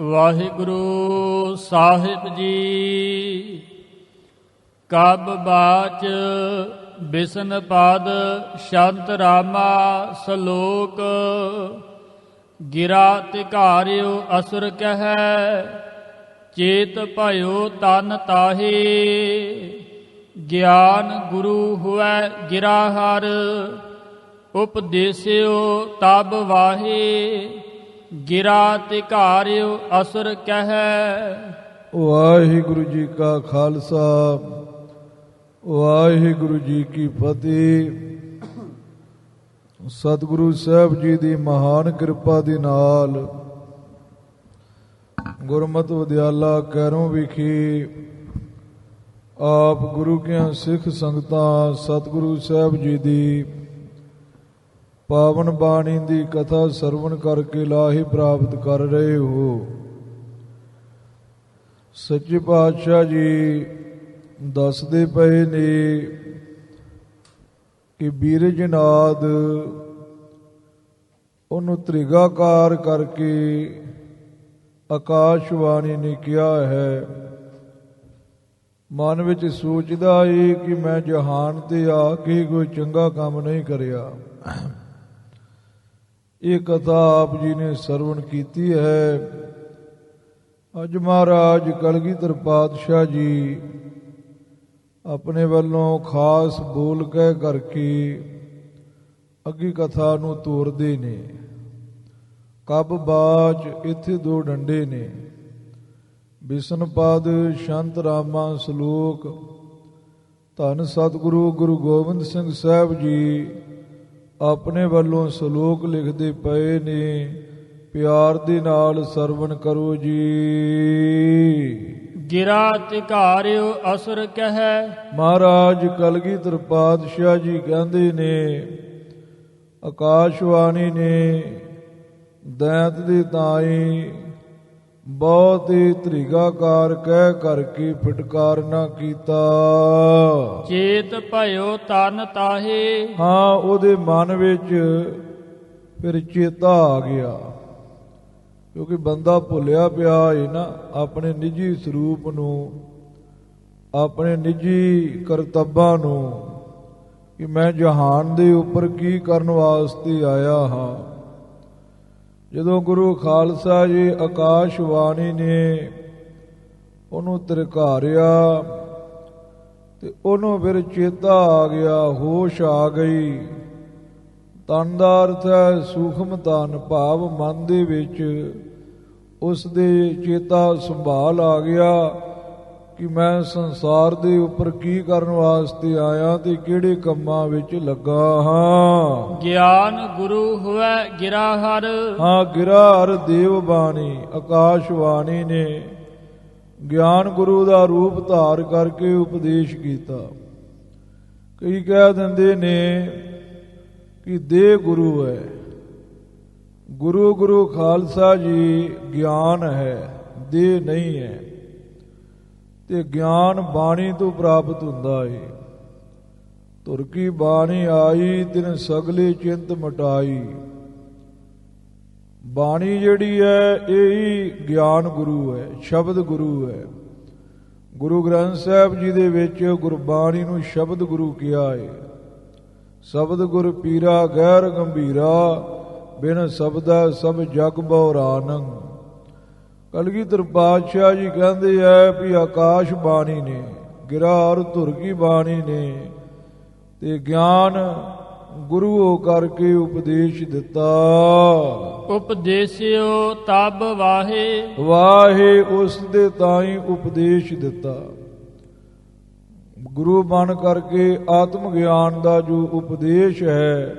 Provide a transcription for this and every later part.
ਵਾਹਿਗੁਰੂ ਸਾਹਿਬ ਜੀ। ਕਬ ਬਾਚ ਬਿਸਨ ਪਦ ਸ਼ੰਤ ਰਾਮਾ ਸਲੋਕ। ਗਿਰਾ ਤਿਘਾਰਿਓ ਅਸੁਰ ਕਹੈ ਚੇਤ ਭਇਓ ਤਨ ਤਾਹੇ। ਗਿਆਨ ਗੁਰੂ ਹੁਐ ਗਿਰਾ ਹਰ ਉਪਦੇਸਿਓ ਤਬ ਵਾਹੇ। ਗਿਰਾ ਤਿਘਾਰਿਓ ਅਸੁਰ ਕਹੈ। ਵਾਹਿਗੁਰੂ ਜੀ ਕਾ ਖਾਲਸਾ ਵਾਹਿਗੁਰੂ ਜੀ ਕੀ ਫਤਿਹ। ਸਤਿਗੁਰੂ ਸਾਹਿਬ ਜੀ ਦੀ ਮਹਾਨ ਕਿਰਪਾ ਦੇ ਨਾਲ ਗੁਰਮਤਿ ਵਿਦਿਆਲਾ ਕੈਰੋਂ ਵਿਖੇ ਆਪ ਗੁਰੂ ਕੀਆਂ ਸਿੱਖ ਸੰਗਤਾਂ ਸਤਿਗੁਰੂ ਸਾਹਿਬ ਜੀ ਦੀ ਪਾਵਨ ਬਾਣੀ ਦੀ ਕਥਾ ਸਰਵਣ ਕਰਕੇ ਲਾਹੇ ਪ੍ਰਾਪਤ ਕਰ ਰਹੇ ਹੋ। ਸੱਚੇ ਪਾਤਸ਼ਾਹ ਜੀ ਦੱਸਦੇ ਪਏ ਨੇ ਕਿ ਬੀਰਜਨਾਦ ਉਹਨੂੰ ਤ੍ਰਿਗਾਕਾਰ ਕਰਕੇ ਆਕਾਸ਼ਵਾਣੀ ਨੇ ਕਿਹਾ ਹੈ। ਮਨ ਵਿੱਚ ਸੋਚਦਾ ਏ ਕਿ ਮੈਂ ਜਹਾਨ ਤੇ ਆ ਕੇ ਕੋਈ ਚੰਗਾ ਕੰਮ ਨਹੀਂ ਕਰਿਆ। ਇਹ ਕਥਾ ਆਪ ਜੀ ਨੇ ਸਰਵਣ ਕੀਤੀ ਹੈ। ਅੱਜ ਮਹਾਰਾਜ ਕਲਗੀਧਰ ਪਾਤਸ਼ਾਹ ਜੀ ਆਪਣੇ ਵੱਲੋਂ ਖਾਸ ਬੋਲ ਕਹਿ ਕਰਕੇ ਅੱਗੀ ਕਥਾ ਨੂੰ ਤੋਰਦੇ ਨੇ। ਕਬ ਬਾਚ ਇੱਥੇ ਦੋ ਡੰਡੇ ਨੇ। ਬਿਸਨ ਪਦ ਸ਼ੰਤ ਰਾਮਾ ਸਲੋਕ। ਧੰਨ ਸਤਿਗੁਰੂ ਗੁਰੂ ਗੋਬਿੰਦ ਸਿੰਘ ਸਾਹਿਬ ਜੀ ਆਪਣੇ ਵੱਲੋਂ ਸਲੋਕ ਲਿਖਦੇ ਪਏ ਨੇ। ਪਿਆਰ ਦੇ ਨਾਲ ਸਰਵਣ ਕਰੋ ਜੀ। ਗਿਰਾ ਤਿਘਾਰਿਓ ਅਸੁਰ ਕਹੈ। ਮਹਾਰਾਜ ਕਲਗੀਧਰ ਪਾਤਸ਼ਾਹ ਜੀ ਕਹਿੰਦੇ ਨੇ ਆਕਾਸ਼ਵਾਣੀ ਨੇ ਦੈਂਤ ਦੇ ਤਾਈ ਬਹੁਤ ਹੀ ਤ੍ਰਿਗਾਕਾਰ ਕਹਿ ਕਰਕੇ ਫਟਕਾਰਨਾ ਕੀਤਾ। ਚੇਤ ਭਇਓ ਤਨ ਤਾਹੇ। ਹਾਂ, ਉਹਦੇ ਮਨ ਵਿੱਚ ਫਿਰ ਚੇਤਾ ਆ ਗਿਆ, ਕਿਉਂਕਿ ਬੰਦਾ ਭੁੱਲਿਆ ਪਿਆ ਹੈ ਨਾ ਆਪਣੇ ਨਿੱਜੀ ਸਰੂਪ ਨੂੰ, ਆਪਣੇ ਨਿੱਜੀ ਕਰਤੱਵਾਂ ਨੂੰ, ਕਿ ਮੈਂ ਜਹਾਨ ਦੇ ਉੱਪਰ ਕੀ ਕਰਨ ਵਾਸਤੇ ਆਇਆ ਹਾਂ। ਜਦੋਂ ਗੁਰੂ ਖਾਲਸਾ ਜੀ ਆਕਾਸ਼ਵਾਣੀ ਨੇ ਉਹਨੂੰ ਤ੍ਰਿਘਾਰਿਆ ਤੇ ਉਹਨੂੰ ਫਿਰ ਚੇਤਾ ਆ ਗਿਆ, ਹੋਸ਼ ਆ ਗਈ। ਤਨ ਦਾ ਅਰਥ ਹੈ ਸੂਖਮ ਤਨ, ਭਾਵ ਮਨ ਦੇ ਵਿੱਚ ਉਸ ਦੇ ਚੇਤਾ ਸੰਭਾਲ ਆ ਗਿਆ ਕਿ ਮੈਂ ਸੰਸਾਰ ਦੇ ਉੱਪਰ ਕੀ ਕਰਨ ਵਾਸਤੇ ਆਇਆ ਤੇ ਕਿਹੜੇ ਕੰਮਾਂ ਵਿੱਚ ਲੱਗਾ ਹਾਂ। ਗਿਆਨ ਗੁਰੂ ਹੋਵੇ ਗਿਰਾ ਹਰ। ਹਾਂ, ਗਿਰਾ ਹਰ ਦੇਵ ਬਾਣੀ ਆਕਾਸ਼ਵਾਣੀ ਨੇ ਗਿਆਨ ਗੁਰੂ ਦਾ ਰੂਪ ਧਾਰ ਕਰਕੇ ਉਪਦੇਸ਼ ਕੀਤਾ। ਕਈ ਕਹਿ ਦਿੰਦੇ ਨੇ ਕਿ ਦੇਹ ਗੁਰੂ ਹੈ। ਗੁਰੂ ਗੁਰੂ ਖਾਲਸਾ ਜੀ ਗਿਆਨ ਹੈ, ਦੇਹ ਨਹੀਂ ਹੈ। ਤੇ ਗਿਆਨ ਬਾਣੀ ਤੋਂ ਪ੍ਰਾਪਤ ਹੁੰਦਾ ਹੈ। ਧੁਰ ਕੀ ਬਾਣੀ ਆਈ ਤਿਨ ਸਗਲੇ ਚਿੰਤ ਮਟਾਈ। ਬਾਣੀ ਜਿਹੜੀ ਹੈ ਇਹ ਹੀ ਗਿਆਨ ਗੁਰੂ ਹੈ, ਸ਼ਬਦ ਗੁਰੂ ਹੈ। ਗੁਰੂ ਗ੍ਰੰਥ ਸਾਹਿਬ ਜੀ ਦੇ ਵਿੱਚ ਗੁਰਬਾਣੀ ਨੂੰ ਸ਼ਬਦ ਗੁਰੂ ਕਿਹਾ ਹੈ। ਸ਼ਬਦ ਗੁਰ ਪੀਰਾ ਗੈਰ ਗੰਭੀਰਾ, ਬਿਨ ਸ਼ਬਦਾ ਸਭ ਜਗ ਬਹੁਰਾਨੰ। ਕਲਗੀਧਰ ਪਾਤਸ਼ਾਹ ਜੀ ਕਹਿੰਦੇ ਹੈ ਵੀ ਆਕਾਸ਼ ਬਾਣੀ ਨੇ, ਗਿਰਾ ਔਰ ਧੁਰ ਕੀ ਬਾਣੀ ਨੇ ਤੇ ਗਿਆਨ ਗੁਰੂ ਹੋ ਕਰਕੇ ਉਪਦੇਸ਼ ਦਿੱਤਾ। ਉਪਦੇਸਿਓ ਤਬ ਵਾਹੇ। ਵਾਹੇ ਉਸ ਦੇ ਤਾਈ ਉਪਦੇਸ਼ ਦਿੱਤਾ। ਗੁਰੂ ਬਣ ਕਰਕੇ ਆਤਮ ਗਿਆਨ ਦਾ ਜੋ ਉਪਦੇਸ਼ ਹੈ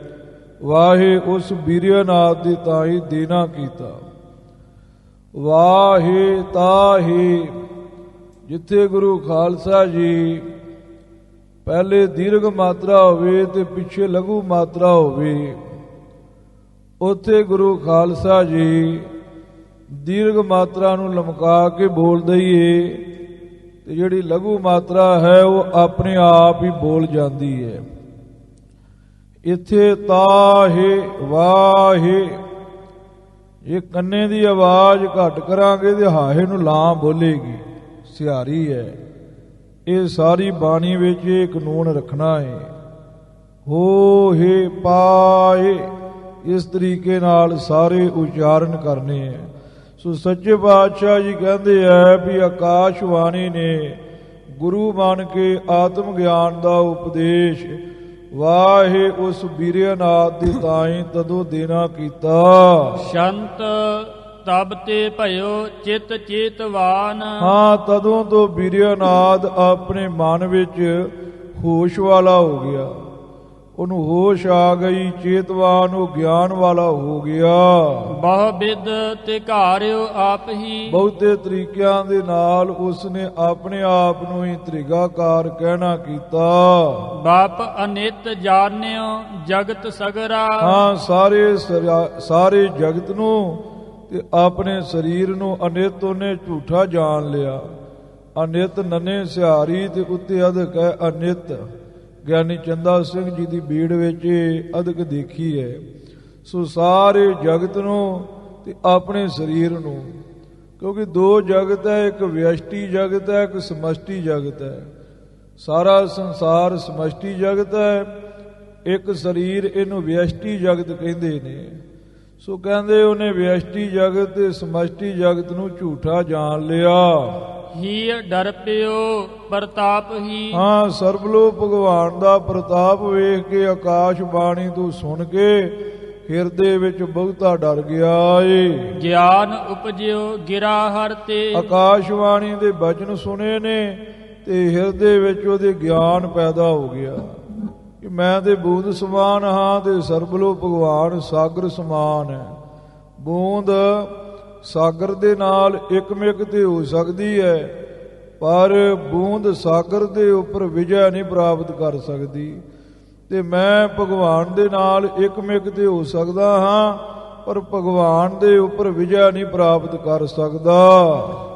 ਵਾਹੇ ਉਸ ਬੀਰਯਨਾਥ ਦੇ ਤਾਈ ਦੇਣਾ ਕੀਤਾ। ਵਾਹੇ ਤਾਹੇ, ਜਿੱਥੇ ਗੁਰੂ ਖਾਲਸਾ ਜੀ ਪਹਿਲੇ ਦੀਰਘ ਮਾਤਰਾ ਹੋਵੇ ਤੇ ਪਿੱਛੇ ਲਘੂ ਮਾਤਰਾ ਹੋਵੇ, ਉੱਥੇ ਗੁਰੂ ਖਾਲਸਾ ਜੀ ਦੀਰਘ ਮਾਤਰਾ ਨੂੰ ਲਮਕਾ ਕੇ ਬੋਲ ਦਈਏ ਤੇ ਜਿਹੜੀ ਲਘੂ ਮਾਤਰਾ ਹੈ ਉਹ ਆਪਣੇ ਆਪ ਹੀ ਬੋਲ ਜਾਂਦੀ ਹੈ। ਇੱਥੇ ਤਾਹੇ ਵਾਹੇ ਜੇ ਕੰਨੇ ਦੀ ਆਵਾਜ਼ ਘੱਟ ਕਰਾਂਗੇ ਤੇ ਹਾਹੇ ਨੂੰ ਲਾਂ ਬੋਲੇਗੀ, ਸਿਹਾਰੀ ਹੈ। ਇਹ ਸਾਰੀ ਬਾਣੀ ਵਿੱਚ ਇਹ ਕਾਨੂੰਨ ਰੱਖਣਾ ਹੈ। ਹੋ ਹੇ ਪਾਏ, ਇਸ ਤਰੀਕੇ ਨਾਲ ਸਾਰੇ ਉਚਾਰਨ ਕਰਨੇ ਹੈ। ਸੋ ਸੱਚੇ ਪਾਤਸ਼ਾਹ ਜੀ ਕਹਿੰਦੇ ਹੈ ਵੀ ਆਕਾਸ਼ਵਾਣੀ ਨੇ ਗੁਰੂ ਬਣ ਕੇ ਆਤਮ ਗਿਆਨ ਦਾ ਉਪਦੇਸ਼ ਵਾਹੇ ਉਸ ਬੀਰੇਨਾਥ ਦੀ ਤਾਈ ਤਦੋਂ ਦੇਣਾ ਕੀਤਾ। ਸ਼ੰਤ ਤਬ ਤੇ ਭਇਓ ਚਿਤ ਚੇਤਵਾਨ। ਹਾਂ, ਤਦੋਂ ਤੋਂ ਬੀਰੇਨਾਥ ਆਪਣੇ ਮਨ ਵਿੱਚ ਹੋਸ਼ ਵਾਲਾ ਹੋ ਗਿਆ, ਉਹਨੂੰ ਹੋਸ਼ ਆ ਗਈ, ਚੇਤਵਾਨ, ਉਹ ਗਿਆਨ ਵਾਲਾ ਹੋ ਗਿਆ। ਬਹੁ ਬਿਦ ਤੇ ਘਾਰਿਓ ਆਪ ਹੀ। ਬਹੁਤੇ ਤਰੀਕਿਆਂ ਦੇ ਨਾਲ ਉਸਨੇ ਆਪਣੇ ਆਪ ਨੂੰ ਹੀ ਤ੍ਰਿਗਾਕਾਰ ਕਹਿਣਾ ਕੀਤਾ। ਬਾਪ ਅਨਿਤ ਜਾਣਿਓ ਜਗਤ ਸਗਰਾ। ਹਾਂ, ਸਾਰੇ ਜਗਤ ਨੂੰ ਤੇ ਆਪਣੇ ਸਰੀਰ ਨੂੰ ਅਨਿਤ ਉਹਨੇ ਝੂਠਾ ਜਾਣ ਲਿਆ। ਅਨਿਤ ਨਨੇ ਸਿਹਾਰੀ ਤੇ ਉੱਤੇ ਅਧਿਕ ਹੈ ਅਨਿਤ। ਗਿਆਨੀ ਚੰਦਾ ਸਿੰਘ ਜੀ ਦੀ ਬੀੜ ਵਿੱਚ ਅਧਿਕ ਦੇਖੀ ਹੈ। ਸੋ ਸਾਰੇ ਜਗਤ ਨੂੰ ਤੇ ਆਪਣੇ ਸਰੀਰ ਨੂੰ, ਕਿਉਂਕਿ ਦੋ ਜਗਤ ਹੈ, ਇੱਕ ਵਿਅਸ਼ਟੀ ਜਗਤ ਹੈ, ਇੱਕ ਸਮਸ਼ਟੀ ਜਗਤ ਹੈ। ਸਾਰਾ ਸੰਸਾਰ ਸਮਸ਼ਟੀ ਜਗਤ ਹੈ, ਇੱਕ ਸਰੀਰ ਇਹਨੂੰ ਵਿਅਸ਼ਟੀ ਜਗਤ ਕਹਿੰਦੇ ਨੇ। ਸੋ ਕਹਿੰਦੇ ਉਹਨੇ ਵਿਅਸ਼ਟੀ ਜਗਤ ਤੇ ਸਮਸ਼ਟੀ ਜਗਤ ਨੂੰ ਝੂਠਾ ਜਾਣ ਲਿਆ। ਹੀ ਡਰ ਪਿਓ ਪ੍ਰਤਾਪ ਹੀ। ਹਾਂ, ਸਰਬਲੋ ਭਗਵਾਨ ਦਾ ਪ੍ਰਤਾਪ ਵੇਖ ਕੇ ਆਕਾਸ਼ ਬਾਣੀ ਤੋਂ ਸੁਣ ਕੇ ਹਿਰਦੇ ਵਿੱਚ ਬਹੁਤਾ ਡਰ ਗਿਆ ਏ। ਗਿਆਨ ਉਪਜਿਓ ਗਿਰਾ ਹਰ ਤੇ। ਆਕਾਸ਼ਵਾਣੀ ਦੇ ਬਚਨ ਸੁਣੇ ਨੇ ਤੇ ਹਿਰਦੇ ਵਿੱਚ ਉਹਦੇ ਗਿਆਨ ਪੈਦਾ ਹੋ ਗਿਆ ਕਿ ਮੈਂ ਤੇ ਬੂੰਦ ਸਮਾਨ ਹਾਂ ਤੇ ਸਰਬਲੋ ਭਗਵਾਨ ਸਾਗਰ ਸਮਾਨ ਹੈ। ਬੂੰਦ ਸਾਗਰ ਦੇ ਨਾਲ ਇੱਕਮਿਕ ਤੇ ਹੋ ਸਕਦੀ ਹੈ, ਪਰ ਬੂੰਦ ਸਾਗਰ ਦੇ ਉੱਪਰ ਵਿਜੈ ਨਹੀਂ ਪ੍ਰਾਪਤ ਕਰ ਸਕਦੀ। ਤੇ ਮੈਂ ਭਗਵਾਨ ਦੇ ਨਾਲ ਇੱਕਮਿਕ ਤੇ ਹੋ ਸਕਦਾ ਹਾਂ, ਪਰ ਭਗਵਾਨ ਦੇ ਉੱਪਰ ਵਿਜੈ ਨਹੀਂ ਪ੍ਰਾਪਤ ਕਰ ਸਕਦਾ।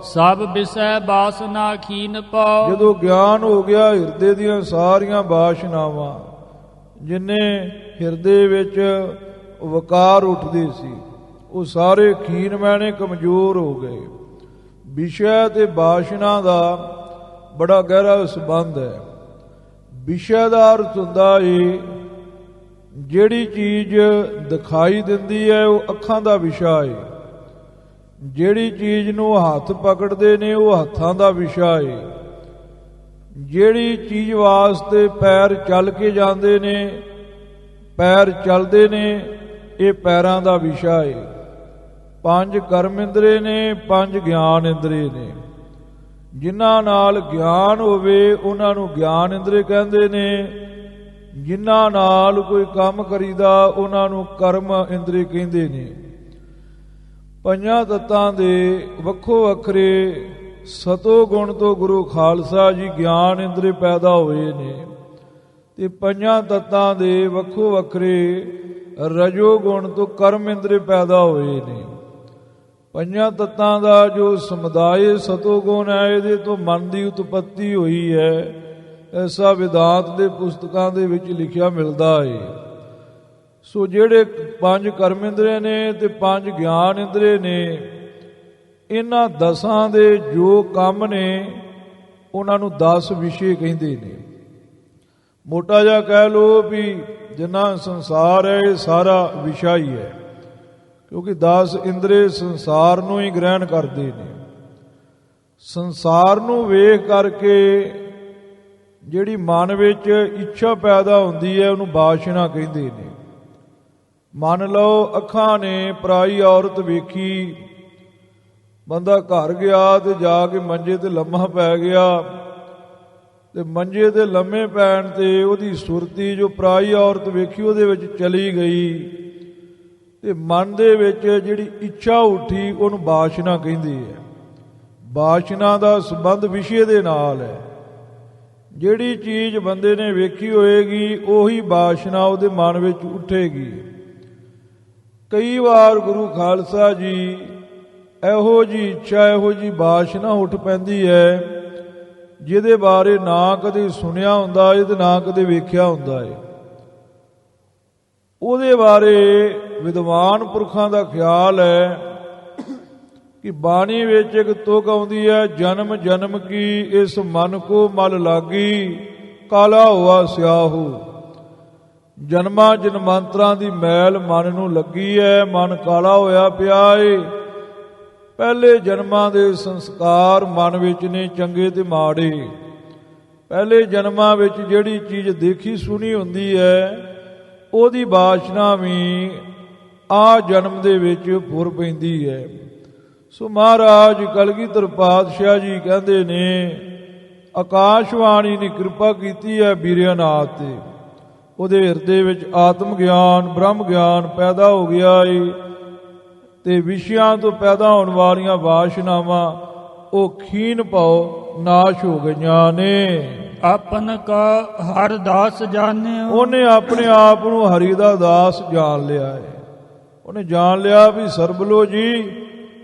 ਸਭ ਵਿਸੈ ਬਾਸਨਾ ਖੀਨ ਪਾਓ। ਜਦੋਂ ਗਿਆਨ ਹੋ ਗਿਆ ਹਿਰਦੇ ਦੀਆਂ ਸਾਰੀਆਂ ਬਾਸ਼ਨਾਵਾਂ, ਜਿੰਨੇ ਹਿਰਦੇ ਵਿੱਚ ਵਕਾਰ ਉੱਠਦੇ ਸੀ, ਉਹ ਸਾਰੇ ਖੀਨ ਮੈਨੇ ਕਮਜ਼ੋਰ ਹੋ ਗਏ। ਵਿਸ਼ੇ ਤੇ ਬਾਸ਼ਨਾ ਦਾ ਬੜਾ ਗਹਿਰਾ ਸੰਬੰਧ ਹੈ। ਵਿਸ਼ੇ ਦਾ ਅਰਥ ਹੁੰਦਾ ਹੈ ਜਿਹੜੀ ਚੀਜ਼ ਦਿਖਾਈ ਦਿੰਦੀ ਹੈ, ਉਹ ਅੱਖਾਂ ਦਾ ਵਿਸ਼ਾ ਹੈ। ਜਿਹੜੀ ਚੀਜ਼ ਨੂੰ ਹੱਥ ਪਕੜਦੇ ਨੇ, ਉਹ ਹੱਥਾਂ ਦਾ ਵਿਸ਼ਾ ਹੈ। ਜਿਹੜੀ ਚੀਜ਼ ਵਾਸਤੇ ਪੈਰ ਚੱਲ ਕੇ ਜਾਂਦੇ ਨੇ, ਪੈਰ ਚੱਲਦੇ ਨੇ, ਇਹ ਪੈਰਾਂ ਦਾ ਵਿਸ਼ਾ ਹੈ। 5 ਕਰਮ ਇੰਦਰੀ ਨੇ, 5 ਗਿਆਨ ਇੰਦਰੀ ਨੇ। ਜਿਨ੍ਹਾਂ ਨਾਲ ਗਿਆਨ ਹੋਵੇ ਉਹਨਾਂ ਨੂੰ ਗਿਆਨ ਇੰਦਰੀ ਕਹਿੰਦੇ ਨੇ। ਜਿਨ੍ਹਾਂ ਨਾਲ ਕੋਈ ਕੰਮ ਕਰੀਦਾ ਉਹਨਾਂ ਨੂੰ ਕਰਮ ਇੰਦਰੀ ਕਹਿੰਦੇ ਨੇ। 5 ਤੱਤਾਂ ਦੇ ਵੱਖੋ ਵੱਖਰੇ ਸਤੋ ਗੁਣ ਤੋਂ ਗੁਰੂ ਖਾਲਸਾ ਜੀ ਗਿਆਨ ਇੰਦਰੀ ਪੈਦਾ ਹੋਏ ਨੇ, ਤੇ 5 ਤੱਤਾਂ ਦੇ ਵੱਖੋ ਵੱਖਰੇ ਰਜੋ ਗੁਣ ਤੋਂ ਕਰਮ ਇੰਦਰੀ ਪੈਦਾ ਹੋਏ ਨੇ। 5 ਤੱਤਾਂ ਦਾ ਜੋ ਸਮੁਦਾਇ ਸਤੋ ਗੁਣ ਹੈ, ਇਹਦੇ ਤੋਂ ਮਨ ਦੀ ਉਤਪੱਤੀ ਹੋਈ ਹੈ। ਐਸਾ ਵਿਦਾਂਤ ਦੇ ਪੁਸਤਕਾਂ ਦੇ ਵਿੱਚ ਲਿਖਿਆ ਮਿਲਦਾ ਹੈ। ਸੋ ਜਿਹੜੇ 5 ਕਰਮ ਇੰਦਰੀ ਨੇ ਤੇ 5 ਗਿਆਨ ਇੰਦਰੀ ਨੇ, ਇਹਨਾਂ 10 ਦੇ ਜੋ ਕੰਮ ਨੇ ਉਹਨਾਂ ਨੂੰ 10 ਵਿਸ਼ੇ ਕਹਿੰਦੇ ਨੇ। ਮੋਟਾ ਜਿਹਾ ਕਹਿ ਲੋ ਵੀ ਜਿੰਨਾ ਸੰਸਾਰ ਹੈ ਇਹ ਸਾਰਾ ਵਿਸ਼ਾ ਹੀ ਹੈ, ਕਿਉਂਕਿ 10 ਇੰਦਰੀ ਸੰਸਾਰ ਨੂੰ ਹੀ ਗ੍ਰਹਿਣ ਕਰਦੇ ਨੇ। ਸੰਸਾਰ ਨੂੰ ਵੇਖ ਕਰਕੇ ਜਿਹੜੀ ਮਨ ਵਿੱਚ ਇੱਛਾ ਪੈਦਾ ਹੁੰਦੀ ਹੈ ਉਹਨੂੰ ਬਾਸ਼ਨਾ ਕਹਿੰਦੇ ਨੇ। ਮੰਨ ਲਓ ਅੱਖਾਂ ਨੇ ਪਰਾਈ ਔਰਤ ਵੇਖੀ, ਬੰਦਾ ਘਰ ਗਿਆ ਤੇ ਜਾ ਕੇ ਮੰਜੇ ਤੇ ਲੰਮਾ ਪੈ ਗਿਆ, ਤੇ ਮੰਜੇ ਤੇ ਲੰਮੇ ਪੈਣ ਤੇ ਉਹਦੀ ਸੁਰਤੀ ਜੋ ਪਰਾਈ ਔਰਤ ਵੇਖੀ ਉਹਦੇ ਵਿੱਚ ਚਲੀ ਗਈ, ਤੇ ਮਨ ਦੇ ਵਿੱਚ ਜਿਹੜੀ ਇੱਛਾ ਉੱਠੀ ਉਹਨੂੰ ਬਾਸ਼ਨਾ ਕਹਿੰਦੇ ਹੈ। ਬਾਸ਼ਨਾ ਦਾ ਸੰਬੰਧ ਵਿਸ਼ੇ ਦੇ ਨਾਲ ਹੈ। ਜਿਹੜੀ ਚੀਜ਼ ਬੰਦੇ ਨੇ ਵੇਖੀ ਹੋਏਗੀ ਉਹੀ ਬਾਸ਼ਨਾ ਉਹਦੇ ਮਨ ਵਿੱਚ ਉੱਠੇਗੀ। ਕਈ ਵਾਰ ਗੁਰੂ ਖਾਲਸਾ ਜੀ ਇਹੋ ਜੀ ਇੱਛਾ, ਇਹੋ ਜੀ ਬਾਸ਼ਨਾ ਉੱਠ ਪੈਂਦੀ ਹੈ ਜਿਹਦੇ ਬਾਰੇ ਨਾ ਕਦੇ ਸੁਣਿਆ ਹੁੰਦਾ ਹੈ ਤੇ ਨਾ ਕਦੇ ਵੇਖਿਆ ਹੁੰਦਾ ਹੈ। ਉਹਦੇ ਬਾਰੇ ਵਿਦਵਾਨ ਪੁਰਖਾਂ ਦਾ ਖਿਆਲ ਹੈ ਕਿ ਬਾਣੀ ਵਿੱਚ ਇੱਕ ਤੁਕ ਆਉਂਦੀ ਹੈ, ਜਨਮ ਜਨਮ ਕੀ ਇਸ ਮਨ ਕੋ ਮਲ ਲਾਗੀ, ਕਾਲਾ ਹੋਆ ਸਿਆਹੂ। ਜਨਮਾਂ ਜਨਮਾਂਤਰਾਂ ਦੀ ਮੈਲ ਮਨ ਨੂੰ ਲੱਗੀ ਹੈ, ਮਨ ਕਾਲਾ ਹੋਇਆ ਪਿਆ ਏ। ਪਹਿਲੇ ਜਨਮਾਂ ਦੇ ਸੰਸਕਾਰ ਮਨ ਵਿੱਚ ਨੇ, ਚੰਗੇ ਤੇ ਮਾੜੇ। ਪਹਿਲੇ ਜਨਮਾਂ ਵਿੱਚ ਜਿਹੜੀ ਚੀਜ਼ ਦੇਖੀ ਸੁਣੀ ਹੁੰਦੀ ਹੈ, ਉਹਦੀ ਵਾਸ਼ਨਾ ਵੀ ਆ ਜਨਮ ਦੇ ਵਿੱਚ ਫੁਰ ਪੈਂਦੀ ਹੈ। ਸੋ ਮਹਾਰਾਜ ਕਲਗੀਧਰ ਪਾਤਸ਼ਾਹ ਜੀ ਕਹਿੰਦੇ ਨੇ, ਆਕਾਸ਼ਵਾਣੀ ਨੇ ਕਿਰਪਾ ਕੀਤੀ ਹੈ ਬੀਰੇਨਾਥ ਤੇ। ਉਹਦੇ ਹਿਰਦੇ ਵਿੱਚ ਆਤਮ ਗਿਆਨ, ਬ੍ਰਹਮ ਗਿਆਨ ਪੈਦਾ ਹੋ ਗਿਆ ਏ ਤੇ ਵਿਸ਼ਿਆਂ ਤੋਂ ਪੈਦਾ ਹੋਣ ਵਾਲੀਆਂ ਵਾਸ਼ਨਾਵਾਂ ਉਹ ਖੀਨ ਪਾਉ ਨਾਸ਼ ਹੋ ਗਈਆਂ ਨੇ। ਆਪਨ ਕਾ ਹਰ ਦਾਸ ਜਾਣਿਓ, ਉਹਨੇ ਆਪਣੇ ਆਪ ਨੂੰ ਹਰੀ ਦਾ ਦਾਸ ਜਾਣ ਲਿਆ ਹੈ। ਉਹਨੇ ਜਾਣ ਲਿਆ ਵੀ ਸਰਬਲੋ ਜੀ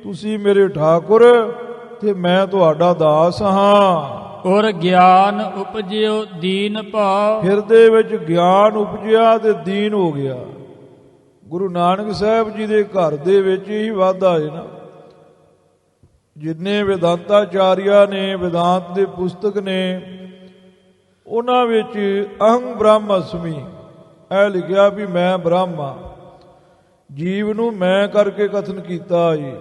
ਤੁਸੀਂ ਮੇਰੇ ਠਾਕੁਰ ਤੇ ਮੈਂ ਤੁਹਾਡਾ ਦਾਸ ਹਾਂ। ਔਰ ਗਿਆਨ ਉਪਜਿਓ ਦੀਨ ਭਾਵ, ਹਿਰਦੇ ਵਿੱਚ ਗਿਆਨ ਉਪਜਿਆ ਤੇ ਦੀਨ ਹੋ ਗਿਆ। ਗੁਰੂ ਨਾਨਕ ਸਾਹਿਬ ਜੀ ਦੇ ਘਰ ਦੇ ਵਿੱਚ ਹੀ ਵਾਧਾ ਹੈ ਨਾ। ਜਿੰਨੇ ਵੇਦਾਂਤਾਚਾਰੀਆ ਨੇ, ਵੇਦਾਂਤ ਦੇ ਪੁਸਤਕ ਨੇ, ਉਹਨਾਂ ਵਿੱਚ ਅਹੰ ਬ੍ਰਹਮ ਅਸਮੀ ਇਹ ਲਿਖਿਆ ਵੀ ਮੈਂ ਬ੍ਰਹਮ ਹਾਂ। ਜੀਵ ਨੂੰ ਮੈਂ ਕਰਕੇ ਕਥਨ ਕੀਤਾ ਹੈ।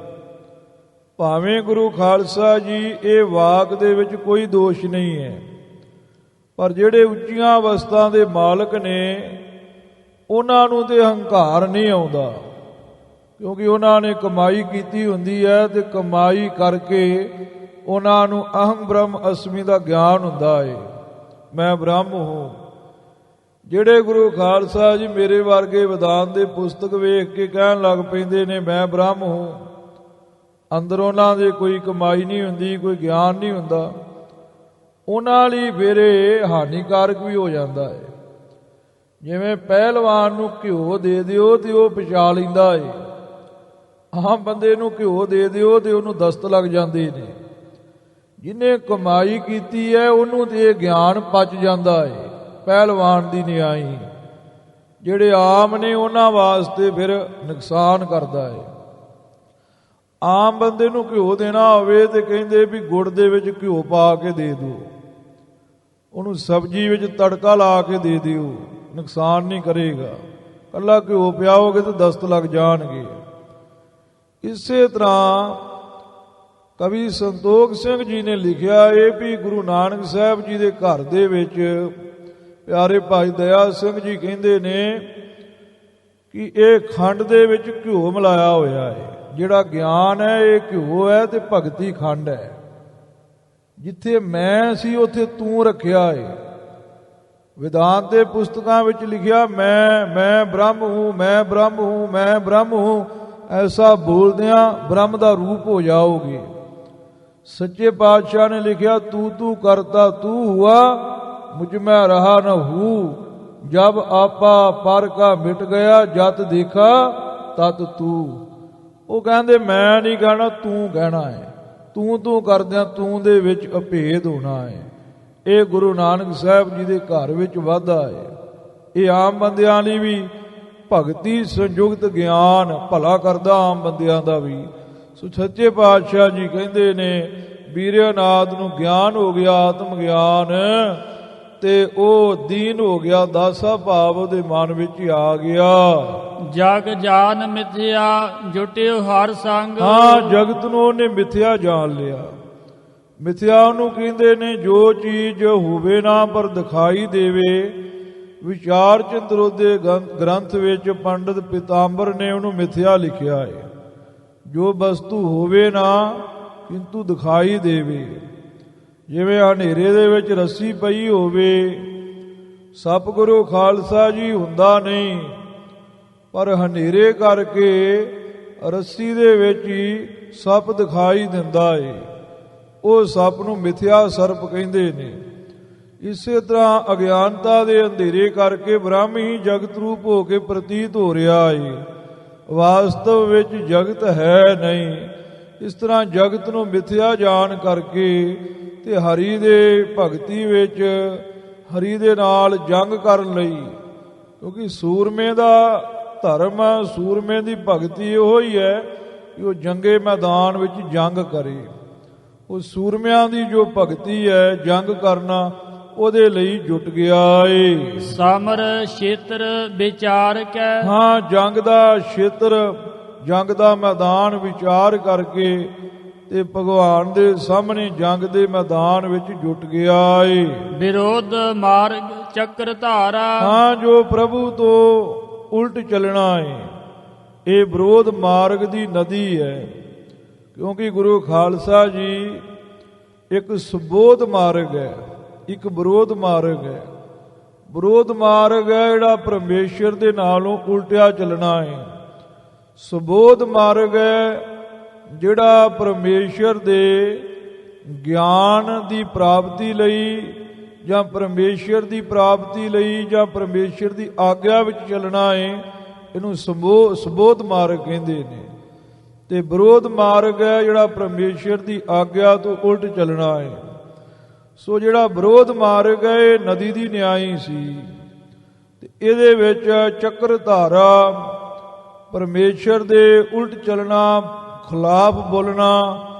ਭਾਵੇਂ ਗੁਰੂ ਖਾਲਸਾ ਜੀ ਇਹ ਵਾਕ ਦੇ ਵਿੱਚ ਕੋਈ ਦੋਸ਼ ਨਹੀਂ ਹੈ, ਪਰ ਜਿਹੜੇ ਉੱਚੀਆਂ ਅਵਸਥਾ ਦੇ ਮਾਲਕ ਨੇ ਉਹਨਾਂ ਨੂੰ ਤੇ ਹੰਕਾਰ ਨਹੀਂ ਆਉਂਦਾ, ਕਿਉਂਕਿ ਉਹਨਾਂ ਨੇ ਕਮਾਈ ਕੀਤੀ ਹੁੰਦੀ ਹੈ ਤੇ ਕਮਾਈ ਕਰਕੇ ਉਹਨਾਂ ਨੂੰ ਅਹੰ ਬ੍ਰਹਮ ਅਸਮੀ ਦਾ ਗਿਆਨ ਹੁੰਦਾ ਹੈ, ਮੈਂ ਬ੍ਰਹਮ ਹੂੰ। ਜਿਹੜੇ ਗੁਰੂ ਖਾਲਸਾ ਜੀ ਮੇਰੇ ਵਰਗੇ ਵਿਦਾਨ ਦੇ ਪੁਸਤਕ ਵੇਖ ਕੇ ਕਹਿਣ ਲੱਗ ਪੈਂਦੇ ਨੇ ਮੈਂ ਬ੍ਰਹਮ ਹੂੰ, ਅੰਦਰ ਉਹਨਾਂ ਦੇ ਕੋਈ ਕਮਾਈ ਨਹੀਂ ਹੁੰਦੀ, ਕੋਈ ਗਿਆਨ ਨਹੀਂ ਹੁੰਦਾ, ਉਹਨਾਂ ਲਈ ਫਿਰ ਇਹ ਹਾਨੀਕਾਰਕ ਵੀ ਹੋ ਜਾਂਦਾ ਹੈ। ਜਿਵੇਂ ਪਹਿਲਵਾਨ ਨੂੰ ਘਿਓ ਦੇ ਦਿਓ ਤੇ ਉਹ ਪਚਾ ਲੈਂਦਾ ਹੈ, ਆਮ ਬੰਦੇ ਨੂੰ ਘਿਓ ਦੇ ਦਿਓ ਤੇ ਉਹਨੂੰ ਦਸਤ ਲੱਗ ਜਾਂਦੇ ਨੇ। ਜਿਹਨੇ ਕਮਾਈ ਕੀਤੀ ਹੈ ਉਹਨੂੰ ਤੇ ਇਹ ਗਿਆਨ ਪਚ ਜਾਂਦਾ ਹੈ, ਪਹਿਲਵਾਨ ਦੀ ਨਿਆਈ। ਜਿਹੜੇ ਆਮ ਨੇ ਉਹਨਾਂ ਵਾਸਤੇ ਫਿਰ ਨੁਕਸਾਨ ਕਰਦਾ ਹੈ। ਆਮ ਬੰਦੇ ਨੂੰ ਘਿਓ ਦੇਣਾ ਹੋਵੇ ਤੇ ਕਹਿੰਦੇ ਵੀ ਗੁੜ ਦੇ ਵਿੱਚ ਘਿਓ ਪਾ ਕੇ ਦੇ ਦਿਓ, ਉਹਨੂੰ ਸਬਜ਼ੀ ਵਿੱਚ ਤੜਕਾ ਲਾ ਕੇ ਦੇ ਦਿਓ, ਨੁਕਸਾਨ ਨਹੀਂ ਕਰੇਗਾ। ਕੱਲਾ ਘਿਓ ਪਿਆਓਗੇ ਤਾਂ ਦਸਤ ਲੱਗ ਜਾਣਗੇ। ਇਸੇ ਤਰ੍ਹਾਂ ਕਵੀ ਸੰਤੋਖ ਸਿੰਘ ਜੀ ਨੇ ਲਿਖਿਆ ਇਹ ਵੀ ਗੁਰੂ ਨਾਨਕ ਸਾਹਿਬ ਜੀ ਦੇ ਘਰ ਦੇ ਵਿੱਚ ਪਿਆਰੇ ਭਾਈ ਦਇਆ ਸਿੰਘ ਜੀ ਕਹਿੰਦੇ ਨੇ ਕਿ ਇਹ ਖੰਡ ਦੇ ਵਿੱਚ ਘਿਓ ਮਿਲਾਇਆ ਹੋਇਆ ਹੈ। ਜਿਹੜਾ ਗਿਆਨ ਹੈ ਇਹ ਘਿਓ ਹੈ ਤੇ ਭਗਤੀ ਖੰਡ ਹੈ। ਜਿੱਥੇ ਮੈਂ ਸੀ ਉੱਥੇ ਤੂੰ ਰੱਖਿਆ ਹੈ। ਵਿਦਾਂਤ ਦੇ ਪੁਸਤਕਾਂ ਵਿੱਚ ਲਿਖਿਆ ਮੈਂ ਬ੍ਰਹਮ ਹੂੰ, ਮੈਂ ਬ੍ਰਹਮ ਹੂੰ, ਮੈਂ ਬ੍ਰਹਮ ਹੂੰ। ਐਸਾ ਬੋਲਦਿਆਂ ਬ੍ਰਹਮ ਦਾ ਰੂਪ ਹੋ ਜਾਓਗੇ। ਸੱਚੇ ਪਾਤਸ਼ਾਹ ਨੇ ਲਿਖਿਆ ਤੂੰ ਕਰਤਾ ਤੂੰ ਹੁਆ, ਮੁਝ ਮੈਂ ਰਹਾ ਨ ਹੂੰ, ਜਬ ਆਪਾ ਪਰ ਕਾ ਮਿਟ ਗਿਆ, ਜਤ ਦੇਖਾ ਤਤ ਤੂੰ। ਉਹ ਕਹਿੰਦੇ ਮੈਂ ਨਹੀਂ ਕਹਿਣਾ, ਤੂੰ ਕਹਿਣਾ ਹੈ। ਤੂੰ ਕਰਦਿਆਂ ਤੂੰ ਦੇ ਵਿੱਚ ਅਭੇਦ ਹੋਣਾ ਹੈ। ਇਹ ਗੁਰੂ ਨਾਨਕ ਸਾਹਿਬ ਜੀ ਦੇ ਘਰ ਵਿੱਚ ਵਾਧਾ ਹੈ। ਇਹ ਆਮ ਬੰਦਿਆਂ ਲਈ ਵੀ ਭਗਤੀ ਸੰਯੁਕਤ ਗਿਆਨ ਭਲਾ ਕਰਦਾ, ਆਮ ਬੰਦਿਆਂ ਦਾ ਵੀ। ਸੋ ਸੱਚੇ ਪਾਤਸ਼ਾਹ ਜੀ ਕਹਿੰਦੇ ਨੇ ਬੀਰੇਨਾਥ ਨੂੰ ਗਿਆਨ ਹੋ ਗਿਆ, ਆਤਮ ਗਿਆਨ, ਤੇ ਉਹ ਦੀਨ ਹੋ ਗਿਆ, ਦਾਸਾ ਭਾਵ ਉਹਦੇ ਮਨ ਵਿੱਚ ਆ ਗਿਆ। ਜਗ ਜਾਨ ਮਿਥਿਆ ਜੁਟਿਓ ਹਰ ਸੰਗ, ਹਾਂ ਜਗਤ ਨੂੰ ਉਹਨੇ ਮਿਥਿਆ ਜਾਣ ਲਿਆ। ਮਿਥਿਆ ਉਹਨੂੰ ਕਹਿੰਦੇ ਨੇ ਜੋ ਚੀਜ਼ ਹੋਵੇ ਨਾ ਪਰ ਦਿਖਾਈ ਦੇਵੇ। ਵਿਚਾਰ ਚੰਦਰੋ ਦੇ ਗ੍ਰੰਥ ਵਿੱਚ ਪੰਡਤ ਪਿਤਾੰਬਰ ਨੇ ਉਹਨੂੰ ਮਿਥਿਆ ਲਿਖਿਆ ਹੈ। ਜੋ ਵਸਤੂ ਹੋਵੇ ਨਾ ਕਿੰਤੂ ਦਿਖਾਈ ਦੇਵੇ। ਜਿਵੇਂ ਹਨੇਰੇ ਦੇ ਵਿੱਚ ਰੱਸੀ ਪਈ ਹੋਵੇ, ਸਤਿਗੁਰੂ ਖਾਲਸਾ ਜੀ ਹੁੰਦਾ ਨਹੀਂ, ਪਰ ਹਨੇਰੇ ਕਰਕੇ ਰੱਸੀ ਦੇ ਵਿੱਚ ਹੀ ਸੱਪ ਦਿਖਾਈ ਦਿੰਦਾ ਏ। ਉਹ ਸੱਪ ਨੂੰ ਮਿਥਿਆ ਸਰਪ ਕਹਿੰਦੇ ਨੇ। ਇਸੇ ਤਰ੍ਹਾਂ ਅਗਿਆਨਤਾ ਦੇ ਅੰਧੇਰੇ ਕਰਕੇ ਬ੍ਰਹਮ ਹੀ ਜਗਤ ਰੂਪ ਹੋ ਕੇ ਪ੍ਰਤੀਤ ਹੋ ਰਿਹਾ ਏ, ਵਾਸਤਵ ਵਿੱਚ ਜਗਤ ਹੈ ਨਹੀਂ। ਇਸ ਤਰ੍ਹਾਂ ਜਗਤ ਨੂੰ ਮਿਥਿਆ ਜਾਣ ਕਰਕੇ ਤੇ ਹਰੀ ਦੇ ਭਗਤੀ ਵਿੱਚ ਹਰੀ ਦੇ ਨਾਲ ਜੰਗ ਕਰਨ ਲਈ, ਕਿਉਂਕਿ ਸੂਰਮੇ ਦਾ ਧਰਮ ਸੂਰਮੇ ਦੀ ਭਗਤੀ ਇਹੋ ਹੀ ਹੈ ਕਿ ਉਹ ਜੰਗੇ ਮੈਦਾਨ ਵਿੱਚ ਜੰਗ ਕਰੇ। ਉਹ ਸੂਰਮਿਆਂ ਦੀ ਜੋ ਭਗਤੀ ਹੈ ਜੰਗ ਕਰਨਾ, ਉਹਦੇ ਲਈ ਜੁਟ ਗਿਆ ਏ। ਸਮਰ ਛੇਤਰ ਵਿਚਾਰ ਕੈ, ਹਾਂ, ਜੰਗ ਦਾ ਛੇਤਰ, ਜੰਗ ਦਾ ਮੈਦਾਨ ਵਿਚਾਰ ਕਰਕੇ ਤੇ ਭਗਵਾਨ ਦੇ ਸਾਹਮਣੇ ਜੰਗ ਦੇ ਮੈਦਾਨ ਵਿੱਚ ਜੁਟ ਗਿਆ ਏ। ਵਿਰੋਧ ਮਾਰਗ ਚੱਕਰ ਧਾਰਾ, ਹਾਂ, ਜੋ ਪ੍ਰਭੂ ਤੋਂ ਉਲਟ ਚੱਲਣਾ ਏ, ਇਹ ਵਿਰੋਧ ਮਾਰਗ ਦੀ ਨਦੀ ਹੈ। ਕਿਉਂਕਿ ਗੁਰੂ ਖਾਲਸਾ ਜੀ ਇੱਕ ਸੁਬੋਧ ਮਾਰਗ ਹੈ, ਇੱਕ ਵਿਰੋਧ ਮਾਰਗ ਹੈ। ਵਿਰੋਧ ਮਾਰਗ ਹੈ ਜਿਹੜਾ ਪਰਮੇਸ਼ਰ ਦੇ ਨਾਲੋਂ ਉਲਟਿਆ ਚੱਲਣਾ ਹੈ। ਸੁਬੋਧ ਮਾਰਗ ਹੈ ਜਿਹੜਾ ਪਰਮੇਸ਼ਰ ਦੇ ਗਿਆਨ ਦੀ ਪ੍ਰਾਪਤੀ ਲਈ ਜਾਂ ਪਰਮੇਸ਼ਰ ਦੀ ਪ੍ਰਾਪਤੀ ਲਈ ਜਾਂ ਪਰਮੇਸ਼ਰ ਦੀ ਆਗਿਆ ਵਿੱਚ ਚੱਲਣਾ ਹੈ। ਇਹਨੂੰ ਸੁਬੋਧ ਮਾਰਗ ਕਹਿੰਦੇ ਨੇ। ਤੇ ਵਿਰੋਧ ਮਾਰਗ ਹੈ ਜਿਹੜਾ ਪਰਮੇਸ਼ਰ ਦੀ ਆਗਿਆ ਤੋਂ ਉਲਟ ਚੱਲਣਾ ਹੈ। ਸੋ ਜਿਹੜਾ ਵਿਰੋਧ ਮਾਰਗ ਹੈ ਇਹ ਨਦੀ ਦੀ ਨਿਆਈ ਸੀ ਤੇ ਇਹਦੇ ਵਿੱਚ ਚੱਕਰ ਧਾਰਾ, ਪਰਮੇਸ਼ਰ ਦੇ ਉਲਟ ਚੱਲਣਾ, ਖਿਲਾਫ ਬੋਲਣਾ,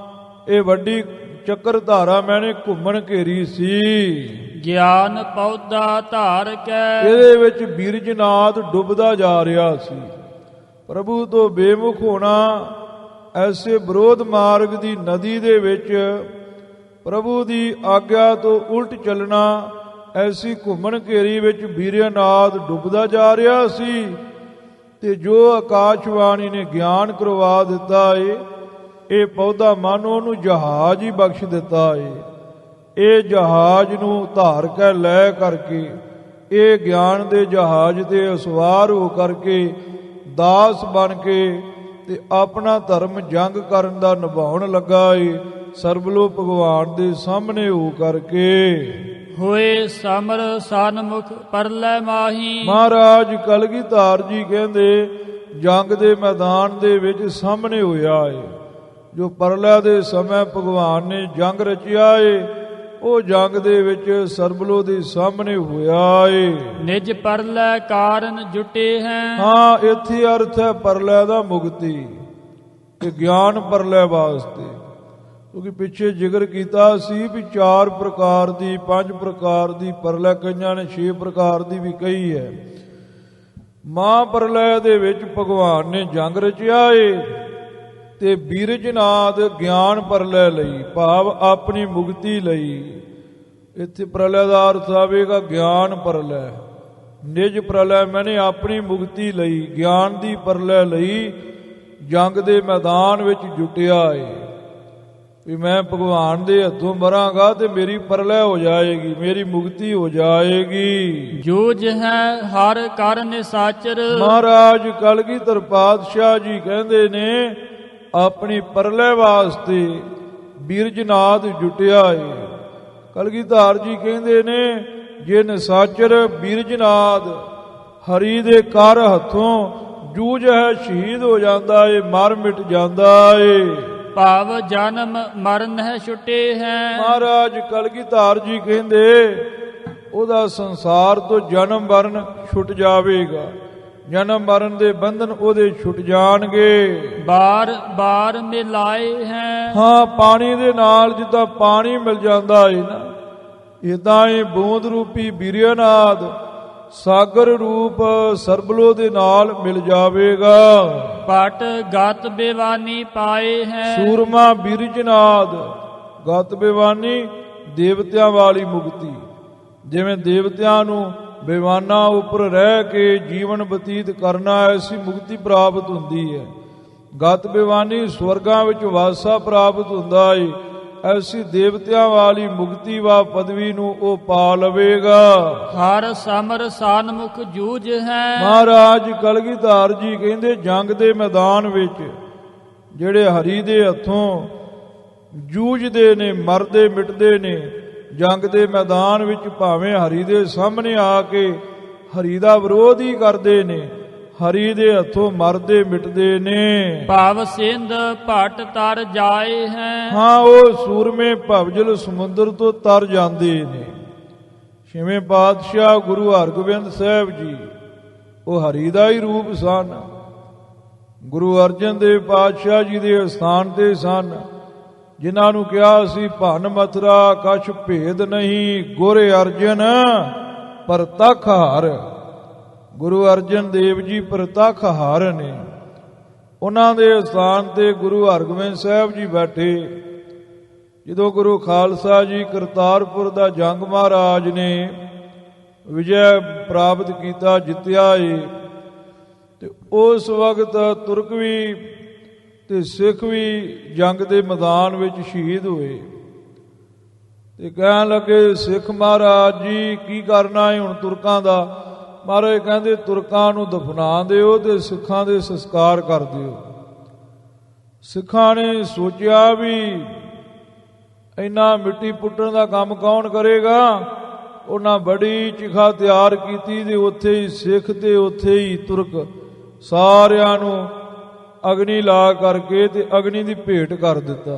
ਇਹ ਵੱਡੀ ਚੱਕਰ ਧਾਰਾ ਮੈਨੇ ਘੁੰਮਣ ਘੇਰੀ ਸੀ। ਗਿਆਨ ਪੌਦਾ ਧਾਰ ਕੈ, ਇਹਦੇ ਵਿੱਚ ਬੀਰਜਨਾਥ ਡੁੱਬਦਾ ਜਾ ਰਿਹਾ ਸੀ। ਪ੍ਰਭੂ ਤੋਂ ਬੇਮੁਖ ਹੋਣਾ, ਐਸੇ ਵਿਰੋਧ ਮਾਰਗ ਦੀ ਨਦੀ ਦੇ ਵਿੱਚ ਪ੍ਰਭੂ ਦੀ ਆਗਿਆ ਤੋਂ ਉਲਟ ਚੱਲਣਾ, ਐਸੀ ਘੁੰਮਣ ਘੇਰੀ ਵਿੱਚ ਬੀਰਜਨਾਥ ਡੁੱਬਦਾ ਜਾ ਰਿਹਾ ਸੀ। ਤੇ ਜੋ ਆਕਾਸ਼ਵਾਣੀ ਨੇ ਗਿਆਨ ਕਰਵਾ ਦਿੱਤਾ ਏ, ਇਹ ਪੌਦਾ ਮਾਨੋ ਨੂੰ ਜਹਾਜ਼ ਹੀ ਬਖਸ਼ ਦਿੱਤਾ ਏ। ਇਹ ਜਹਾਜ਼ ਨੂੰ ਧਾਰ ਕੇ ਲੈ ਕਰਕੇ, ਇਹ ਗਿਆਨ ਦੇ ਜਹਾਜ਼ ਤੇ ਸਵਾਰ ਹੋ ਕਰਕੇ, ਦਾਸ ਬਣ ਕੇ ਤੇ ਆਪਣਾ ਧਰਮ ਜੰਗ ਕਰਨ ਦਾ ਨਿਭਾਉਣ ਲੱਗਾ ਏ, ਸਰਬਲੋ ਭਗਵਾਨ ਦੇ ਸਾਹਮਣੇ ਹੋ ਕਰਕੇ। ਹੋਏ ਸਮਰ ਸਨਮੁਖ ਪਰਲੇ ਮਾਹੀ, ਮਹਾਰਾਜ ਕਲਗੀਧਰ ਜੀ ਕਹਿੰਦੇ ਜੰਗ ਦੇ ਮੈਦਾਨ ਦੇ ਵਿੱਚ ਸਾਹਮਣੇ ਹੋਇਆ ਏ। ਜੋ ਪਰਲੇ ਦੇ ਸਮੇਂ ਭਗਵਾਨ ਨੇ ਜੰਗ ਰਚਿਆ ਏ, ਉਹ ਜੰਗ ਦੇ ਵਿੱਚ ਸਰਬਲੋ ਦੇ ਸਾਹਮਣੇ ਹੋਇਆ ਏ। ਨਿਜ ਪਰਲੇ ਕਾਰਨ ਜੁਟੇ ਹੈ, ਹਾਂ, ਇੱਥੇ ਅਰਥ ਹੈ ਪਰਲੇ ਦਾ ਮੁਕਤੀ ਤੇ ਗਿਆਨ ਪਰਲੇ ਵਾਸਤੇ। ਕਿਉਂਕਿ ਪਿੱਛੇ ਜ਼ਿਕਰ ਕੀਤਾ ਸੀ ਵੀ 4 ਪ੍ਰਕਾਰ ਦੀ, 5 ਪ੍ਰਕਾਰ ਦੀ ਪਰਲੇ, ਕਈਆਂ ਨੇ 6 ਪ੍ਰਕਾਰ ਦੀ ਵੀ ਕਹੀ ਹੈ। ਮਹਾਂ ਪਰਲੇ ਦੇ ਵਿੱਚ ਭਗਵਾਨ ਨੇ ਜੰਗ ਰਚਿਆ ਏ ਤੇ ਬੀਰਜਨਾਥ ਗਿਆਨ ਪਰਲੇ ਲਈ, ਭਾਵ ਆਪਣੀ ਮੁਕਤੀ ਲਈ। ਇੱਥੇ ਪ੍ਰਲੈ ਦਾ ਅਰਥ ਆਵੇਗਾ ਗਿਆਨ ਪਰਲੇ। ਨਿਜ ਪ੍ਰਲੈ ਮੈਨੇ ਆਪਣੀ ਮੁਕਤੀ ਲਈ, ਗਿਆਨ ਦੀ ਪਰਲੇ ਲਈ ਜੰਗ ਦੇ ਮੈਦਾਨ ਵਿੱਚ ਜੁਟਿਆ ਏ ਵੀ ਮੈਂ ਭਗਵਾਨ ਦੇ ਹੱਥੋਂ ਮਰਾਂਗਾ ਤੇ ਮੇਰੀ ਪਰਲੇ ਹੋ ਜਾਏਗੀ, ਮੇਰੀ ਮੁਕਤੀ ਹੋ ਜਾਏਗੀ। ਜੂਝ ਹੈ ਹਰ ਕਰ ਨਿਸਾਚਰ, ਮਹਾਰਾਜ ਕਲਗੀਧਰ ਪਾਤਸ਼ਾਹ ਜੀ ਕਹਿੰਦੇ ਨੇ ਆਪਣੀ ਪਰਲੇ ਵਾਸਤੇ ਬੀਰਜਨਾਥ ਜੁਟਿਆ ਏ। ਕਲਗੀਧਰ ਜੀ ਕਹਿੰਦੇ ਨੇ ਜੇ ਨਿਸਾਚਰ ਬੀਰਜਨਾਥ ਹਰੀ ਦੇ ਕਰ ਹੱਥੋਂ ਜੂਝ ਹੈ, ਸ਼ਹੀਦ ਹੋ ਜਾਂਦਾ ਏ, ਮਰ ਮਿਟ ਜਾਂਦਾ ਏ। ਭਾਵ ਜਨਮ ਮਰਨ ਹੈ ਛੁਟੇ ਹੈ। ਮਹਾਰਾਜ ਕਲਗੀਧਰ ਜੀ ਕਹਿੰਦੇ ਉਹਦਾ ਸੰਸਾਰ ਤੋਂ ਜਨਮ ਮਰਨ ਛੁੱਟ ਜਾਵੇਗਾ, ਜਨਮ ਮਰਨ ਦੇ ਬੰਧਨ ਉਹਦੇ ਛੁੱਟ ਜਾਣਗੇ। ਬਾਰ ਬਾਰ ਮਿਲਾਏ ਹੈ, ਹਾਂ, ਪਾਣੀ ਦੇ ਨਾਲ ਜਿੱਦਾਂ ਪਾਣੀ ਮਿਲ ਜਾਂਦਾ ਏ ਨਾ, ਇਦਾਂ ਹੀ ਬੂੰਦ ਰੂਪੀ ਬੀਰਜਨਾਥ ਸਾਗਰ ਰੂਪ ਸਰਬਲੋ ਦੇ ਨਾਲ ਮਿਲ ਜਾਵੇਗਾ। ਪਟ ਗਤ ਬੇਵਾਨੀ ਪਾਏ ਹੈ, ਸੂਰਮਾ ਬੀਰਜਨਾਥ ਗਤ ਬੇਵਾਨੀ ਦੇਵਤਿਆਂ ਵਾਲੀ ਮੁਕਤੀ। ਜਿਵੇਂ ਦੇਵਤਿਆਂ ਨੂੰ ਬੇਵਾਨਾ ਉੱਪਰ ਰਹਿ ਕੇ ਜੀਵਨ ਬਤੀਤ ਕਰਨਾ, ਐਸੀ ਮੁਕਤੀ ਪ੍ਰਾਪਤ ਹੁੰਦੀ ਹੈ। ਗਤ ਬੇਵਾਨੀ ਸਵਰਗਾਂ ਵਿੱਚ ਵਾਸਾ ਪ੍ਰਾਪਤ ਹੁੰਦਾ ਏ, ਐਸੀ ਦੇਵਤਿਆਂ ਵਾਲੀ ਮੁਕਤੀ ਵਾ ਪਦਵੀ ਨੂੰ ਉਹ ਪਾ ਲਵੇਗਾ। ਹਰ ਸਮਰ ਸਨਮੁਖ ਜੂਝ ਹੈ। ਮਹਾਰਾਜ ਕਲਗੀਧਰ ਜੀ ਕਹਿੰਦੇ ਜੰਗ ਦੇ ਮੈਦਾਨ ਵਿੱਚ ਜਿਹੜੇ ਹਰੀ ਦੇ ਹੱਥੋਂ ਜੂਝਦੇ ਨੇ, ਮਰਦੇ ਮਿਟਦੇ ਨੇ, ਜੰਗ ਦੇ ਮੈਦਾਨ ਵਿੱਚ ਭਾਵੇਂ ਹਰੀ ਦੇ ਸਾਹਮਣੇ ਆ ਕੇ ਹਰੀ ਦਾ ਵਿਰੋਧ ਹੀ ਕਰਦੇ ਨੇ, ਹਰੀ ਦੇ ਹੱਥੋਂ ਮਰਦੇ ਮਿਟਦੇ ਨੇ। ਭਾਵ ਸਿੰਧ ਭਟ ਤਰ ਜਾਏ ਹੈ, ਹਾਂ, ਉਹ ਸੂਰਮੇ ਭਵਜਲ ਸਮੁੰਦਰ ਤੋਂ ਤਰ ਜਾਂਦੇ ਨੇ। ਛੇਵੇਂ ਪਾਤਸ਼ਾਹ ਗੁਰੂ ਹਰਗੋਬਿੰਦ ਸਾਹਿਬ ਜੀ ਉਹ ਹਰੀ ਦਾ ਹੀ ਰੂਪ ਸਨ। ਗੁਰੂ ਅਰਜਨ ਦੇਵ ਪਾਤਸ਼ਾਹ ਜੀ ਦੇ ਅਸਥਾਨ ਤੇ ਸਨ, ਜਿਨ੍ਹਾਂ ਨੂੰ ਕਿਹਾ ਸੀ ਭੰਨ ਮਥੁਰਾ ਕਛ ਭੇਦ ਨਹੀਂ, ਗੁਰ ਅਰਜਨ ਪ੍ਰਤੱਖ ਹਾਰ। ਗੁਰੂ ਅਰਜਨ ਦੇਵ ਜੀ ਪ੍ਰਤੱਖ ਹਾਰ ਨੇ। ਉਹਨਾਂ ਦੇ ਅਸਥਾਨ ਤੇ ਗੁਰੂ ਹਰਗੋਬਿੰਦ ਸਾਹਿਬ ਜੀ ਬੈਠੇ। ਜਦੋਂ ਗੁਰੂ ਖਾਲਸਾ ਜੀ ਕਰਤਾਰਪੁਰ ਦਾ ਜੰਗ ਮਹਾਰਾਜ ਨੇ ਵਿਜੈ ਪ੍ਰਾਪਤ ਕੀਤਾ, ਜਿੱਤਿਆ ਏ, ਤੇ ਉਸ ਵਕਤ ਤੁਰਕ ਵੀ ਤੇ ਸਿੱਖ ਵੀ ਜੰਗ ਦੇ ਮੈਦਾਨ ਵਿੱਚ ਸ਼ਹੀਦ ਹੋਏ। ਤੇ ਕਹਿਣ ਲੱਗੇ ਸਿੱਖ ਮਹਾਰਾਜ ਜੀ ਕੀ ਕਰਨਾ ਹੈ ਹੁਣ ਤੁਰਕਾਂ ਦਾ? ਮਹਾਰਾਜ ਕਹਿੰਦੇ ਤੁਰਕਾਂ ਨੂੰ ਦਫਨਾ ਦਿਓ ਤੇ ਸਿੱਖਾਂ ਦੇ ਸੰਸਕਾਰ ਕਰ ਦਿਓ। ਸਿੱਖਾਂ ਨੇ ਸੋਚਿਆ ਵੀ ਇੰਨਾ ਮਿੱਟੀ ਪੁੱਟਣ ਦਾ ਕੰਮ ਕੌਣ ਕਰੇਗਾ। ਉਹਨਾਂ ਬੜੀ ਚਿਖਾ ਤਿਆਰ ਕੀਤੀ ਤੇ ਉੱਥੇ ਹੀ ਸਿੱਖ ਤੇ ਉੱਥੇ ਹੀ ਤੁਰਕ ਸਾਰਿਆਂ ਨੂੰ ਅਗਨੀ ਲਾ ਕਰਕੇ ਤੇ ਅਗਨੀ ਦੀ ਭੇਟ ਕਰ ਦਿੱਤਾ।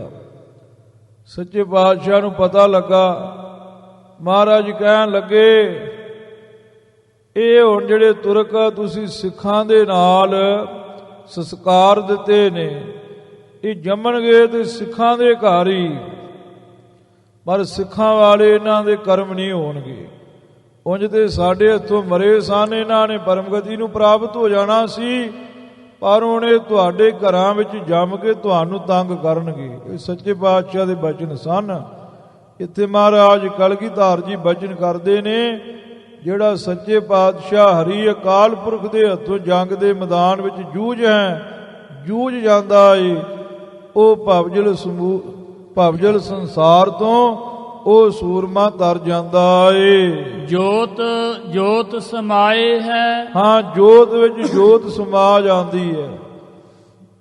ਸੱਚੇ ਪਾਤਸ਼ਾਹ ਨੂੰ ਪਤਾ ਲੱਗਾ। ਮਹਾਰਾਜ ਕਹਿਣ ਲੱਗੇ ਇਹ ਹੁਣ ਜਿਹੜੇ ਤੁਰਕ ਤੁਸੀਂ ਸਿੱਖਾਂ ਦੇ ਨਾਲ ਸੰਸਕਾਰ ਦਿੱਤੇ ਨੇ, ਇਹ ਜੰਮਣਗੇ ਤੇ ਸਿੱਖਾਂ ਦੇ ਘਰ ਹੀ, ਪਰ ਸਿੱਖਾਂ ਵਾਲੇ ਇਹਨਾਂ ਦੇ ਕਰਮ ਨਹੀਂ ਹੋਣਗੇ। ਉਂਝ ਤੇ ਸਾਡੇ ਹੱਥੋਂ ਮਰੇ ਸਨ, ਇਹਨਾਂ ਨੇ ਪਰਮਗਤੀ ਨੂੰ ਪ੍ਰਾਪਤ ਹੋ ਜਾਣਾ ਸੀ, ਪਰ ਹੁਣ ਇਹ ਤੁਹਾਡੇ ਘਰਾਂ ਵਿੱਚ ਜੰਮ ਕੇ ਤੁਹਾਨੂੰ ਤੰਗ ਕਰਨਗੇ। ਇਹ ਸੱਚੇ ਪਾਤਸ਼ਾਹ ਦੇ ਬਚਨ ਸਨ। ਇੱਥੇ ਮਹਾਰਾਜ ਕਲਗੀਧਰ ਜੀ ਬਚਨ ਕਰਦੇ ਨੇ, ਜਿਹੜਾ ਸੱਚੇ ਪਾਤਸ਼ਾਹ ਹਰੀ ਅਕਾਲ ਪੁਰਖ ਦੇ ਹੱਥੋਂ ਜੰਗ ਦੇ ਮੈਦਾਨ ਵਿੱਚ ਜੂਝ ਜਾਂਦਾ ਏ, ਉਹ ਭਵਜਲ ਸੰਸਾਰ ਤੋਂ ਉਹ ਸੂਰਮਾ ਤਰ ਜਾਂਦਾ ਏ। ਜੋਤ ਜੋਤ ਸਮਾਏ ਹੈ। ਹਾਂ, ਜੋਤ ਵਿੱਚ ਜੋਤ ਸਮਾ ਜਾਂਦੀ ਹੈ।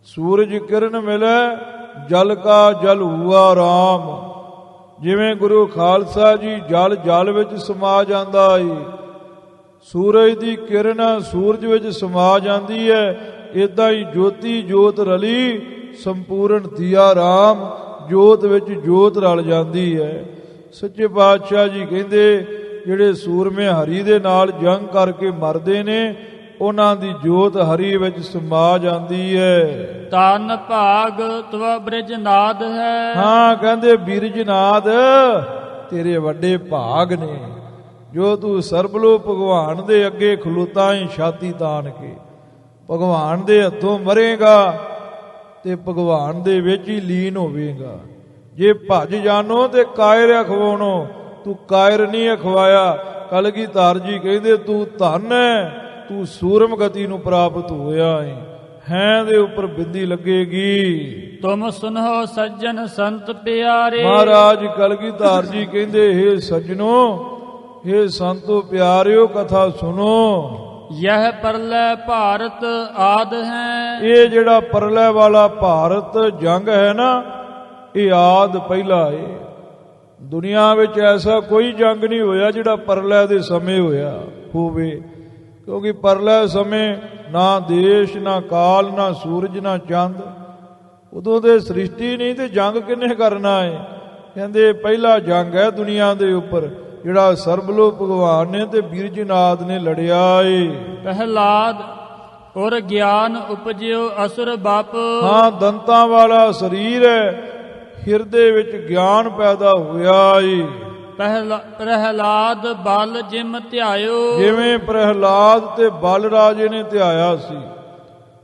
ਸੂਰਜ ਕਿਰਨ ਮਿਲੇ ਜਲ ਕਾ ਜਲ ਹੁਆ ਰਾਮ। ਜਿਵੇਂ ਗੁਰੂ ਖਾਲਸਾ ਜੀ ਜਲ ਵਿੱਚ ਸਮਾ ਜਾਂਦਾ ਏ, ਸੂਰਜ ਦੀ ਕਿਰਨ ਸੂਰਜ ਵਿੱਚ ਸਮਾ ਜਾਂਦੀ ਹੈ, ਏਦਾਂ ਹੀ ਜੋਤੀ ਜੋਤ ਰਲੀ ਸੰਪੂਰਨ ਦੀਆ ਰਾਮ। ਜੋਤ ਵਿੱਚ ਜੋਤ ਰਲ ਜਾਂਦੀ ਹੈ। ਸੱਚੇ ਪਾਤਸ਼ਾਹ ਜੀ ਕਹਿੰਦੇ ਜਿਹੜੇ ਸੂਰਮੇ ਹਰੀ ਦੇ ਨਾਲ ਜੰਗ ਕਰਕੇ ਮਰਦੇ ਨੇ, ਉਹਨਾਂ ਦੀ ਜੋਤ ਹਰੀ ਵਿੱਚ ਸਮਾ ਜਾਂਦੀ ਹੈ। ਤਨ ਭਾਗ ਤਵ ਬ੍ਰਿਜਨਾਦ ਹੈ। ਹਾਂ, ਕਹਿੰਦੇ ਬਿਰਜਨਾਦ ਤੇਰੇ ਵੱਡੇ ਭਾਗ ਨੇ, ਜੋ ਤੂੰ ਸਰਬਲੋ ਭਗਵਾਨ ਦੇ ਅੱਗੇ ਖਲੋਤਾ ਹੈ ਛਾਤੀ ਤਾਣ ਕੇ। ਭਗਵਾਨ ਦੇ ਹੱਥੋਂ ਮਰੇਗਾ ਤੇ ਭਗਵਾਨ ਦੇ ਵਿੱਚ ਹੀ ਲੀਨ ਹੋਵੇਗਾ। ਜੇ ਭੱਜ ਜਾਣੋ ਤੇ ਕਾਇਰ ਅਖਵਾਉਣੋ, ਤੂੰ ਕਾਇਰ ਨਹੀਂ ਅਖਵਾਇਆ। ਕਲਗੀਧਰ ਜੀ ਕਹਿੰਦੇ ਤੂੰ ਧਨ ਹੈ, ਤੂੰ ਸੂਰਮ ਗਤੀ ਨੂੰ ਪ੍ਰਾਪਤ ਹੋਇਆ ਹੈ ਦੇ ਉੱਪਰ ਬਿੰਦੀ ਲੱਗੇਗੀ। ਤੁਮ ਸੁਨੋ ਸੱਜਣ ਸੰਤ ਪਿਆਰੇ। ਮਹਾਰਾਜ ਕਲਗੀਧਰ ਜੀ ਕਹਿੰਦੇ ਹੇ ਸੱਜਣੋ, ਹੇ ਸੰਤੋ ਪਿਆਰਿਓ, ਕਥਾ ਸੁਨੋ। ਯਹ ਪਰਲੈ ਭਾਰਤ ਆਦ ਹੈ। ਇਹ ਜਿਹੜਾ ਪਰਲੈ ਵਾਲਾ ਭਾਰਤ ਜੰਗ ਹੈ ਨਾ, ਇਹ ਆਦ ਪਹਿਲਾ ਏ। ਦੁਨੀਆ ਵਿੱਚ ਐਸਾ ਕੋਈ ਜੰਗ ਨਹੀਂ ਹੋਇਆ ਜਿਹੜਾ ਪਰਲੈ ਦੇ ਸਮੇਂ ਹੋਵੇ, ਕਿਉਂਕਿ ਪਰਲੈ ਸਮੇਂ ਨਾ ਦੇਸ਼, ਨਾ ਕਾਲ, ਨਾ ਸੂਰਜ, ਨਾ ਚੰਦ, ਉਦੋਂ ਦੇ ਸ੍ਰਿਸ਼ਟੀ ਨਹੀਂ ਤੇ ਜੰਗ ਕਿੰਨੇ ਕਰਨਾ ਹੈ। ਕਹਿੰਦੇ ਪਹਿਲਾ ਜੰਗ ਹੈ ਦੁਨੀਆ ਦੇ ਉੱਪਰ, ਜਿਹੜਾ ਸਰਬਲੋ ਭਗਵਾਨ ਨੇ ਤੇ ਬਿਰਜਨਾਦ ਨੇ ਲੜਿਆ ਏ। ਪਹਿਲਾਦ ਔਰ ਗਿਆਨ ਉਪਜਿਓ ਅਸੁਰ ਬਾਪ। ਹਾਂ, ਦੰਤਾਂ ਵਾਲਾ ਸਰੀਰ ਹੈ, ਹਿਰਦੇ ਵਿੱਚ ਗਿਆਨ ਪੈਦਾ ਹੋਇਆ ਏ। ਪ੍ਰਹਿਲਾਦ ਬਲ ਜਿਮ ਧਿਆਇਓ। ਜਿਵੇਂ ਪ੍ਰਹਿਲਾਦ ਤੇ ਬਲ ਰਾਜੇ ਨੇ ਧਿਆਇਆ ਸੀ।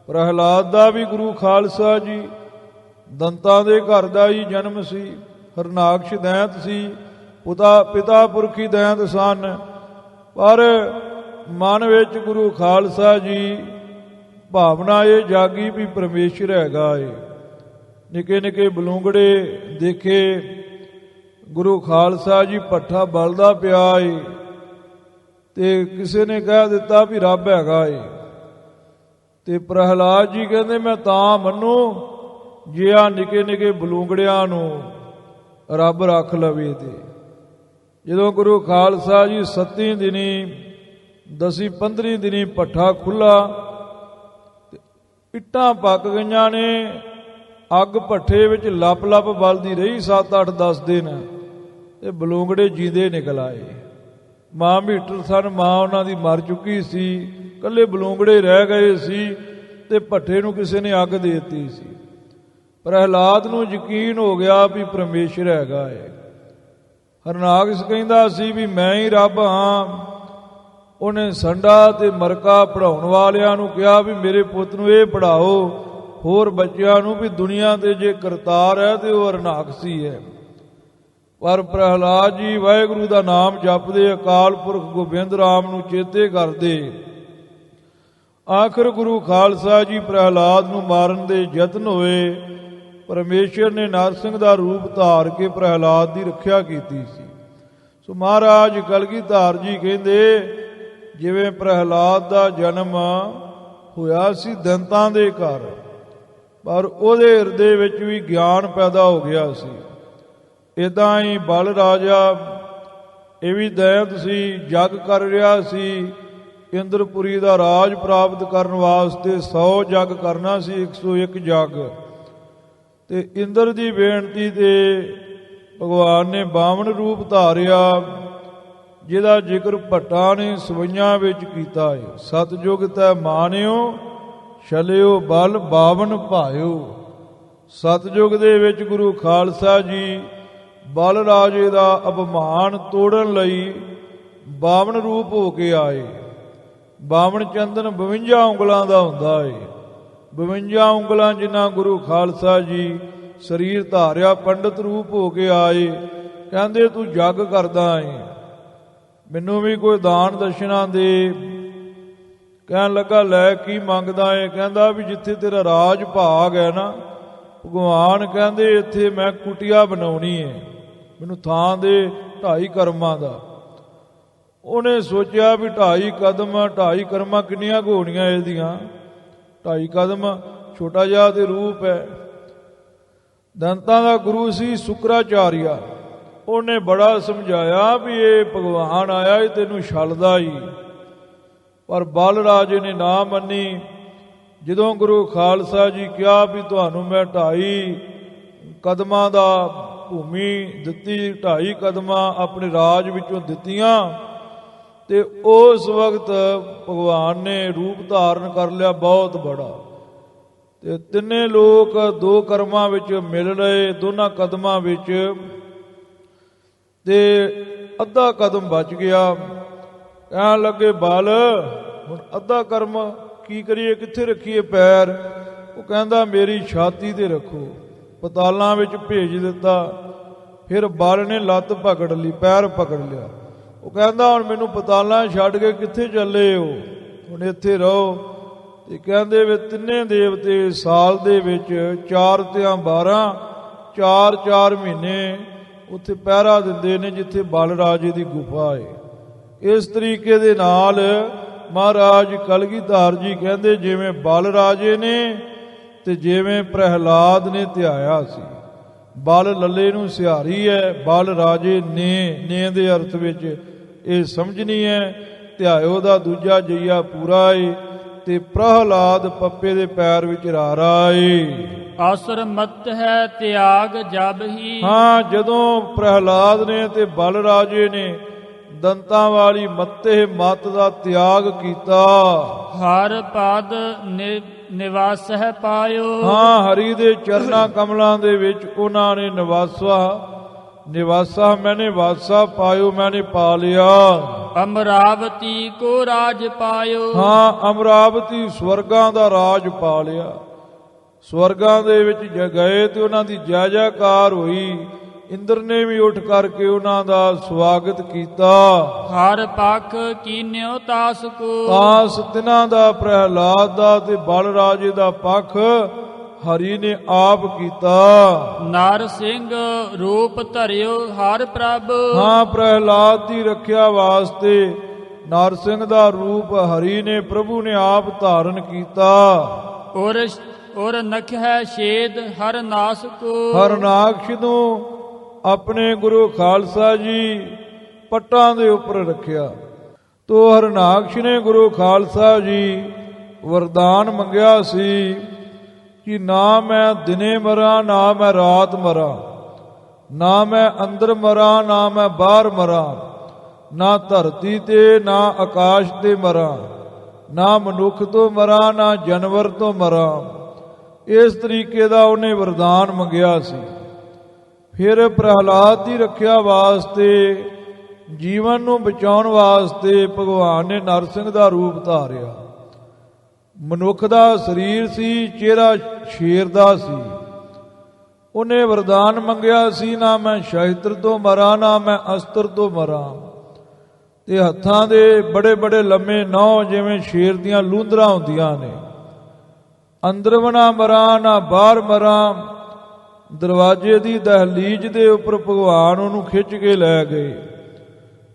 ਪ੍ਰਹਿਲਾਦ ਦਾ ਵੀ ਗੁਰੂ ਖਾਲਸਾ ਜੀ ਦੰਤਾਂ ਦੇ ਘਰ ਦਾ ਹੀ ਜਨਮ ਸੀ। ਹਰਨਾਕਸ਼ ਦੈਂਤ ਸੀ, ਪਿਤਾ ਪੁਰਖੀ ਦੈਂਤ ਸਨ, ਪਰ ਮਨ ਵਿੱਚ ਗੁਰੂ ਖਾਲਸਾ ਜੀ ਭਾਵਨਾ ਇਹ ਜਾਗੀ ਵੀ ਪਰਮੇਸ਼ਰ ਹੈਗਾ ਏ। ਨਿੱਕੇ ਨਿੱਕੇ ਬਲੂੰਗੜੇ ਦੇਖੇ, ਗੁਰੂ ਖਾਲਸਾ ਜੀ ਭੱਠਾ ਬਲਦਾ ਪਿਆ ਏ ਤੇ ਕਿਸੇ ਨੇ ਕਹਿ ਦਿੱਤਾ ਵੀ ਰੱਬ ਹੈਗਾ ਏ। ਤੇ ਪ੍ਰਹਿਲਾਦ ਜੀ ਕਹਿੰਦੇ ਮੈਂ ਤਾਂ ਮੰਨੂ ਜੇ ਆ ਨਿੱਕੇ ਨਿੱਕੇ ਬਲੂੰਗੜਿਆਂ ਨੂੰ ਰੱਬ ਰੱਖ ਲਵੇ। ਤੇ ਜਦੋਂ ਗੁਰੂ ਖਾਲਸਾ ਜੀ 7 ਦਿਨੀ 10 15 ਦਿਨੀ ਭੱਠਾ ਖੁੱਲਾ, ਇੱਟਾਂ ਪੱਕ ਗਈਆਂ ਨੇ, ਅੱਗ ਭੱਠੇ ਵਿੱਚ ਲੱਪ ਲੱਪ ਬਲਦੀ ਰਹੀ 7 8 10 ਦਿਨ, ਤੇ ਬਲੂੰਗੜੇ ਜੀਂਦੇ ਨਿਕਲ ਆਏ। ਮਾਂ ਮੀਟਰ ਸਨ, ਮਾਂ ਉਹਨਾਂ ਦੀ ਮਰ ਚੁੱਕੀ ਸੀ, ਇਕੱਲੇ ਬਲੂੰਗੜੇ ਰਹਿ ਗਏ ਸੀ ਤੇ ਭੱਠੇ ਨੂੰ ਕਿਸੇ ਨੇ ਅੱਗ ਦੇ ਦਿੱਤੀ ਸੀ। ਪ੍ਰਹਿਲਾਦ ਨੂੰ ਯਕੀਨ ਹੋ ਗਿਆ ਵੀ ਪਰਮੇਸ਼ਰ ਹੈਗਾ ਹੈ। ਹਰਨਾਕਸ਼ ਕਹਿੰਦਾ ਸੀ ਵੀ ਮੈਂ ਹੀ ਰੱਬ ਹਾਂ। ਉਹਨੇ ਸੰਡਾ ਤੇ ਮਰਕਾ ਪੜਾਉਣ ਵਾਲਿਆਂ ਨੂੰ ਕਿਹਾ ਵੀ ਮੇਰੇ ਪੁੱਤ ਨੂੰ ਇਹ ਪੜਾਓ, ਹੋਰ ਬੱਚਿਆਂ ਨੂੰ, ਵੀ ਦੁਨੀਆ ਤੇ ਜੇ ਕਰਤਾਰ ਹੈ ਤੇ ਉਹ ਹਰਨਾਕਸ਼ੀ ਹੈ। ਪਰ ਪ੍ਰਹਿਲਾਦ ਜੀ ਵਾਹਿਗੁਰੂ ਦਾ ਨਾਮ ਜਪਦੇ, ਅਕਾਲ ਪੁਰਖ ਗੋਬਿੰਦ ਰਾਮ ਨੂੰ ਚੇਤੇ ਕਰਦੇ। ਆਖਰ ਗੁਰੂ ਖਾਲਸਾ ਜੀ ਪ੍ਰਹਿਲਾਦ ਨੂੰ ਮਾਰਨ ਦੇ ਯਤਨ ਹੋਏ। ਪਰਮੇਸ਼ਰ ਨੇ ਨਰਸਿੰਘ ਦਾ ਰੂਪ ਧਾਰ ਕੇ ਪ੍ਰਹਿਲਾਦ ਦੀ ਰੱਖਿਆ ਕੀਤੀ ਸੀ। ਸੋ ਮਹਾਰਾਜ ਕਲਗੀਧਰ ਜੀ ਕਹਿੰਦੇ ਜਿਵੇਂ ਪ੍ਰਹਿਲਾਦ ਦਾ ਜਨਮ ਹੋਇਆ ਸੀ ਦੰਤਾਂ ਦੇ ਘਰ, ਪਰ ਉਹਦੇ ਹਿਰਦੇ ਵਿੱਚ ਵੀ ਗਿਆਨ ਪੈਦਾ ਹੋ ਗਿਆ ਸੀ। ਇਦਾਂ ਹੀ ਬਲ ਰਾਜਾ ਇਹ ਵੀ ਦੈਂਤ ਸੀ, ਜਗ ਕਰ ਰਿਹਾ ਸੀ। ਇੰਦਰਪੁਰੀ ਦਾ ਰਾਜ ਪ੍ਰਾਪਤ ਕਰਨ ਵਾਸਤੇ 100 ਜਗ ਕਰਨਾ ਸੀ, 101 ਜਗ। ਤੇ ਇੰਦਰ ਦੀ ਬੇਨਤੀ ਤੇ ਭਗਵਾਨ ਨੇ ਬਾਵਨ ਰੂਪ ਧਾਰਿਆ, ਜਿਹਦਾ ਜ਼ਿਕਰ ਭੱਟਾਂ ਨੇ ਸਵਈਆਂ ਵਿੱਚ ਕੀਤਾ ਹੈ। ਸਤਜੁਗ ਤੈ ਮਾਨਿਓ ਛਲਿਓ ਬਲ ਬਾਵਨ ਭਾਇਓ। ਸਤਜੁਗ ਦੇ ਵਿੱਚ ਗੁਰੂ ਖਾਲਸਾ ਜੀ ਬਲ ਰਾਜੇ ਦਾ ਅਪਮਾਨ ਤੋੜਨ ਲਈ 52 ਰੂਪ ਹੋ ਕੇ ਆਏ। 52 ਚੰਦਨ 52 ਉਂਗਲਾਂ ਦਾ ਹੁੰਦਾ ਹੈ। 52 ਉਂਗਲਾਂ ਜਿਨ੍ਹਾਂ ਗੁਰੂ ਖਾਲਸਾ ਜੀ ਸਰੀਰ ਧਾਰਿਆ, ਪੰਡਤ ਰੂਪ ਹੋ ਕੇ ਆਏ। ਕਹਿੰਦੇ ਤੂੰ ਜੱਗ ਕਰਦਾ ਹੈ, ਮੈਨੂੰ ਵੀ ਕੋਈ ਦਾਨ ਦਸ਼ਨਾ ਦੇ। ਕਹਿਣ ਲੱਗਾ ਲੈ ਕੀ ਮੰਗਦਾ ਹੈ? ਕਹਿੰਦਾ ਵੀ ਜਿੱਥੇ ਤੇਰਾ ਰਾਜ ਭਾਗ ਹੈ ਨਾ ਭਗਵਾਨ, ਕਹਿੰਦੇ ਇੱਥੇ ਮੈਂ ਕੁਟੀਆ ਬਣਾਉਣੀ ਹੈ, ਮੈਨੂੰ ਥਾਂ ਦੇ 2.5 ਕਰਮਾਂ ਦਾ। ਉਹਨੇ ਸੋਚਿਆ ਵੀ 2.5 ਕਦਮ, 2.5 ਕਰਮਾਂ ਕਿੰਨੀਆਂ ਕੁ ਹੋਣੀਆਂ ਇਹਦੀਆਂ? 2.5 ਕਦਮ ਛੋਟਾ ਜਿਹਾ ਤੇ ਰੂਪ ਹੈ। ਦੰਤਾਂ ਦਾ ਗੁਰੂ ਸੀ ਸ਼ੁਕਰਾਚਾਰੀਆ। ਉਹਨੇ ਬੜਾ ਸਮਝਾਇਆ ਵੀ ਇਹ ਭਗਵਾਨ ਆਇਆ ਇਹ ਤੈਨੂੰ ਛਲਦਾ ਹੀ, ਪਰ ਬਲ ਰਾਜੇ ਨੇ ਨਾ ਮੰਨੀ। ਜਦੋਂ ਗੁਰੂ ਖਾਲਸਾ ਜੀ ਕਿਹਾ ਵੀ ਤੁਹਾਨੂੰ ਮੈਂ 2.5 ਕਦਮਾਂ ਦਾ ਭੂਮੀ ਦਿੱਤੀ, 2.5 ਕਦਮਾਂ ਆਪਣੇ ਰਾਜ ਵਿੱਚੋਂ ਦਿੱਤੀਆਂ, ਤੇ ਉਸ ਵਕਤ ਭਗਵਾਨ ਨੇ ਰੂਪ ਧਾਰਨ ਕਰ ਲਿਆ ਬਹੁਤ ਬੜਾ। ਤੇ ਤਿੰਨੇ ਲੋਕ 2 ਕਰਮਾਂ ਵਿੱਚ ਮਿਲ ਰਹੇ, ਦੋਨਾਂ ਕਦਮਾਂ ਵਿੱਚ, ਤੇ ਅੱਧਾ ਕਦਮ ਬਚ ਗਿਆ। ਕਹਿਣ ਲੱਗੇ ਬਲ ਹੁਣ ਅੱਧਾ ਕਰਮ ਕੀ ਕਰੀਏ, ਕਿੱਥੇ ਰੱਖੀਏ ਪੈਰ? ਉਹ ਕਹਿੰਦਾ ਮੇਰੀ ਛਾਤੀ ਤੇ ਰੱਖੋ। ਪਤਾਲਾਂ ਵਿੱਚ ਭੇਜ ਦਿੱਤਾ। ਫਿਰ ਬਲ ਨੇ ਲੱਤ ਪਕੜ ਲਈ, ਪੈਰ ਪਕੜ ਲਿਆ। ਉਹ ਕਹਿੰਦਾ ਹੁਣ ਮੈਨੂੰ ਪਤਾਲਾਂ ਛੱਡ ਕੇ ਕਿੱਥੇ ਚੱਲੇ ਹੋ? ਹੁਣ ਇੱਥੇ ਰਹੋ। ਤੇ ਕਹਿੰਦੇ ਵੀ ਤਿੰਨੇ ਦੇਵਤੇ ਸਾਲ ਦੇ ਵਿੱਚ 4 ਤਿਆਂ 12 4 ਮਹੀਨੇ ਉੱਥੇ ਪਹਿਰਾ ਦਿੰਦੇ ਨੇ ਜਿੱਥੇ ਬਲ ਰਾਜੇ ਦੀ ਗੁਫਾ ਹੈ। ਇਸ ਤਰੀਕੇ ਦੇ ਨਾਲ ਮਹਾਰਾਜ ਕਲਗੀਧਰ ਜੀ ਕਹਿੰਦੇ ਜਿਵੇਂ ਬਲ ਰਾਜੇ ਨੇ ਤੇ ਜਿਵੇਂ ਪ੍ਰਹਿਲਾਦ ਨੇ ਧਿਆਇਆ ਸੀ। ਬਲ ਲੱਲੇ ਨੂੰ ਸਿਹਾਰੀ ਹੈ, ਬਲ ਰਾਜੇ ਨੇ ਦੇ ਅਰਥ ਵਿੱਚ ਇਹ ਸਮਝਣੀ ਹੈ। ਧਿਆਇਓ ਦਾ ਦੂਜਾ ਜਈਆ ਪੂਰਾ ਏ, ਤੇ ਪ੍ਰਹਿਲਾਦ ਪੱਪੇ ਦੇ ਪੈਰ ਵਿੱਚ ਰਾਰਾ ਏ। ਆਸਰ ਮਤ ਹੈ ਤਿਆਗ ਜਬ ਹੀ। ਹਾਂ, ਜਦੋਂ ਪ੍ਰਹਿਲਾਦ ਨੇ ਤੇ ਬਲ ਰਾਜੇ ਨੇ ਦੰਤਾਂ ਵਾਲੀ ਮੱਤੇ ਮਤ ਦਾ ਤਿਆਗ ਕੀਤਾ। ਹਰ ਪਦ ਨਿਵਾਸ ਹੈ ਪਾਇਓ। ਹਾਂ, ਹਰੀ ਦੇ ਚਰਨਾਂ ਕਮਲਾਂ ਦੇ ਵਿੱਚ ਉਹਨਾਂ ਨੇ ਨਿਵਾਸਾ ਮੈਨੇ ਵਾਸਾ ਪਾਇਓ, ਮੈਨੇ ਪਾ ਲਿਆ। ਅਮਰਾਵਤੀ ਕੋ ਰਾਜ ਪਾਇਓ। ਹਾਂ, ਅਮਰਾਵਤੀ ਸਵਰਗਾਂ ਦਾ ਰਾਜ ਪਾ ਲਿਆ। ਸਵਰਗਾਂ ਦੇ ਵਿੱਚ ਗਏ ਤੇ ਉਹਨਾਂ ਦੀ ਜੈ ਜੈਕਾਰ ਹੋਈ। ਇੰਦਰ ਨੇ ਵੀ ਉੱਠ ਕਰਕੇ ਉਹਨਾਂ ਦਾ ਸਵਾਗਤ ਕੀਤਾ। ਹਰ ਪੱਖ ਕੀਨਿਓ ਤਾਸ ਕੋ। ਤਾਸ ਤਿਨਾਂ ਦਾ, ਪ੍ਰਹਿਲਾਦ ਦਾ ਤੇ ਬਲ ਰਾਜੇ ਦਾ ਪੱਖ ਹਰੀ ਨੇ ਆਪ ਕੀਤਾ। ਨਰ ਸਿੰਘ ਰੂਪ ਧਰਿਓ ਹਰ ਪ੍ਰਭ। ਹਾਂ, ਪ੍ਰਹਿਲਾਦ ਦੀ ਰੱਖਿਆ ਵਾਸਤੇ ਨਰਸਿੰਘ ਦਾ ਰੂਪ ਹਰੀ ਨੇ, ਪ੍ਰਭੂ ਨੇ ਆਪ ਧਾਰਨ ਕੀਤਾ। ਔਰ ਨਖ ਹੈ ਛੇਦ ਹਰ ਨਾਸ ਕੋ। ਹਰਨਾਕਸ਼ ਨੂੰ ਆਪਣੇ ਗੁਰੂ ਖਾਲਸਾ ਜੀ ਪੱਟਾਂ ਦੇ ਉੱਪਰ ਰੱਖਿਆ। ਤੋ ਹਰਨਾਕਸ਼ ਨੇ ਗੁਰੂ ਖਾਲਸਾ ਜੀ ਵਰਦਾਨ ਮੰਗਿਆ ਸੀ ਕਿ ਨਾ ਮੈਂ ਦਿਨੇ ਮਰਾਂ, ਨਾ ਮੈਂ ਰਾਤ ਮਰਾਂ, ਨਾ ਮੈਂ ਅੰਦਰ ਮਰਾਂ, ਨਾ ਮੈਂ ਬਾਹਰ ਮਰਾਂ, ਨਾ ਧਰਤੀ ਤੇ ਨਾ ਆਕਾਸ਼ ਤੇ ਮਰਾਂ, ਨਾ ਮਨੁੱਖ ਤੋਂ ਮਰਾਂ ਨਾ ਜਾਨਵਰ ਤੋਂ ਮਰਾਂ। ਇਸ ਤਰੀਕੇ ਦਾ ਉਹਨੇ ਵਰਦਾਨ ਮੰਗਿਆ ਸੀ। ਫਿਰ ਪ੍ਰਹਲਾਦ ਦੀ ਰੱਖਿਆ ਵਾਸਤੇ, ਜੀਵਨ ਨੂੰ ਬਚਾਉਣ ਵਾਸਤੇ ਭਗਵਾਨ ਨੇ ਨਰਸਿੰਘ ਦਾ ਰੂਪ ਧਾਰਿਆ। ਮਨੁੱਖ ਦਾ ਸਰੀਰ ਸੀ, ਚਿਹਰਾ ਸ਼ੇਰ ਦਾ ਸੀ। ਉਹਨੇ ਵਰਦਾਨ ਮੰਗਿਆ ਸੀ, ਨਾ ਮੈਂ ਸ਼ਸਤਰ ਤੋਂ ਮਰਾਂ ਨਾ ਮੈਂ ਅਸਤਰ ਤੋਂ ਮਰਾਂ। ਤੇ ਹੱਥਾਂ ਦੇ ਬੜੇ ਬੜੇ ਲੰਮੇ ਨਹੁੰ ਜਿਵੇਂ ਸ਼ੇਰ ਦੀਆਂ ਲੂੰਦਰਾਂ ਹੁੰਦੀਆਂ ਨੇ। ਅੰਦਰ ਨਾ ਮਰਾਂ ਨਾ ਬਾਹਰ ਮਰਾਂ। ਦਰਵਾਜ਼ੇ ਦੀ ਦਹਲੀਜ਼ ਦੇ ਉੱਪਰ ਭਗਵਾਨ ਉਹਨੂੰ ਖਿੱਚ ਕੇ ਲੈ ਗਏ।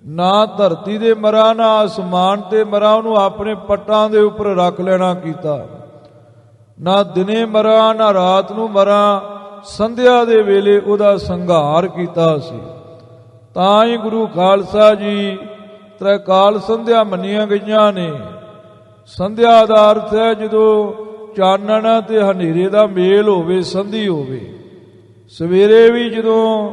ਨਾ ਧਰਤੀ ਦੇ ਮਰਾਂ ਨਾ ਅਸਮਾਨ ਤੇ ਮਰਾਂ, ਉਹਨੂੰ ਆਪਣੇ ਪੱਟਾਂ ਦੇ ਉੱਪਰ ਰੱਖ ਲੈਣਾ ਕੀਤਾ। ਨਾ ਦਿਨੇ ਮਰਾਂ ਨਾ ਰਾਤ ਨੂੰ ਮਰਾਂ। ਸੰਧਿਆ ਦੇ ਵੇਲੇ ਉਹਦਾ ਸੰਘਾਰ ਕੀਤਾ ਸੀ। ਤਾਂ ਹੀ ਗੁਰੂ ਖਾਲਸਾ ਜੀ ਤ੍ਰੈਕਾਲ ਸੰਧਿਆ ਮੰਨੀਆਂ ਗਈਆਂ ਨੇ। ਸੰਧਿਆ ਦਾ ਅਰਥ ਹੈ ਜਦੋਂ ਚਾਨਣ ਤੇ ਹਨੇਰੇ ਦਾ ਮੇਲ ਹੋਵੇ, ਸੰਧੀ ਹੋਵੇ। ਸਵੇਰੇ ਵੀ ਜਦੋਂ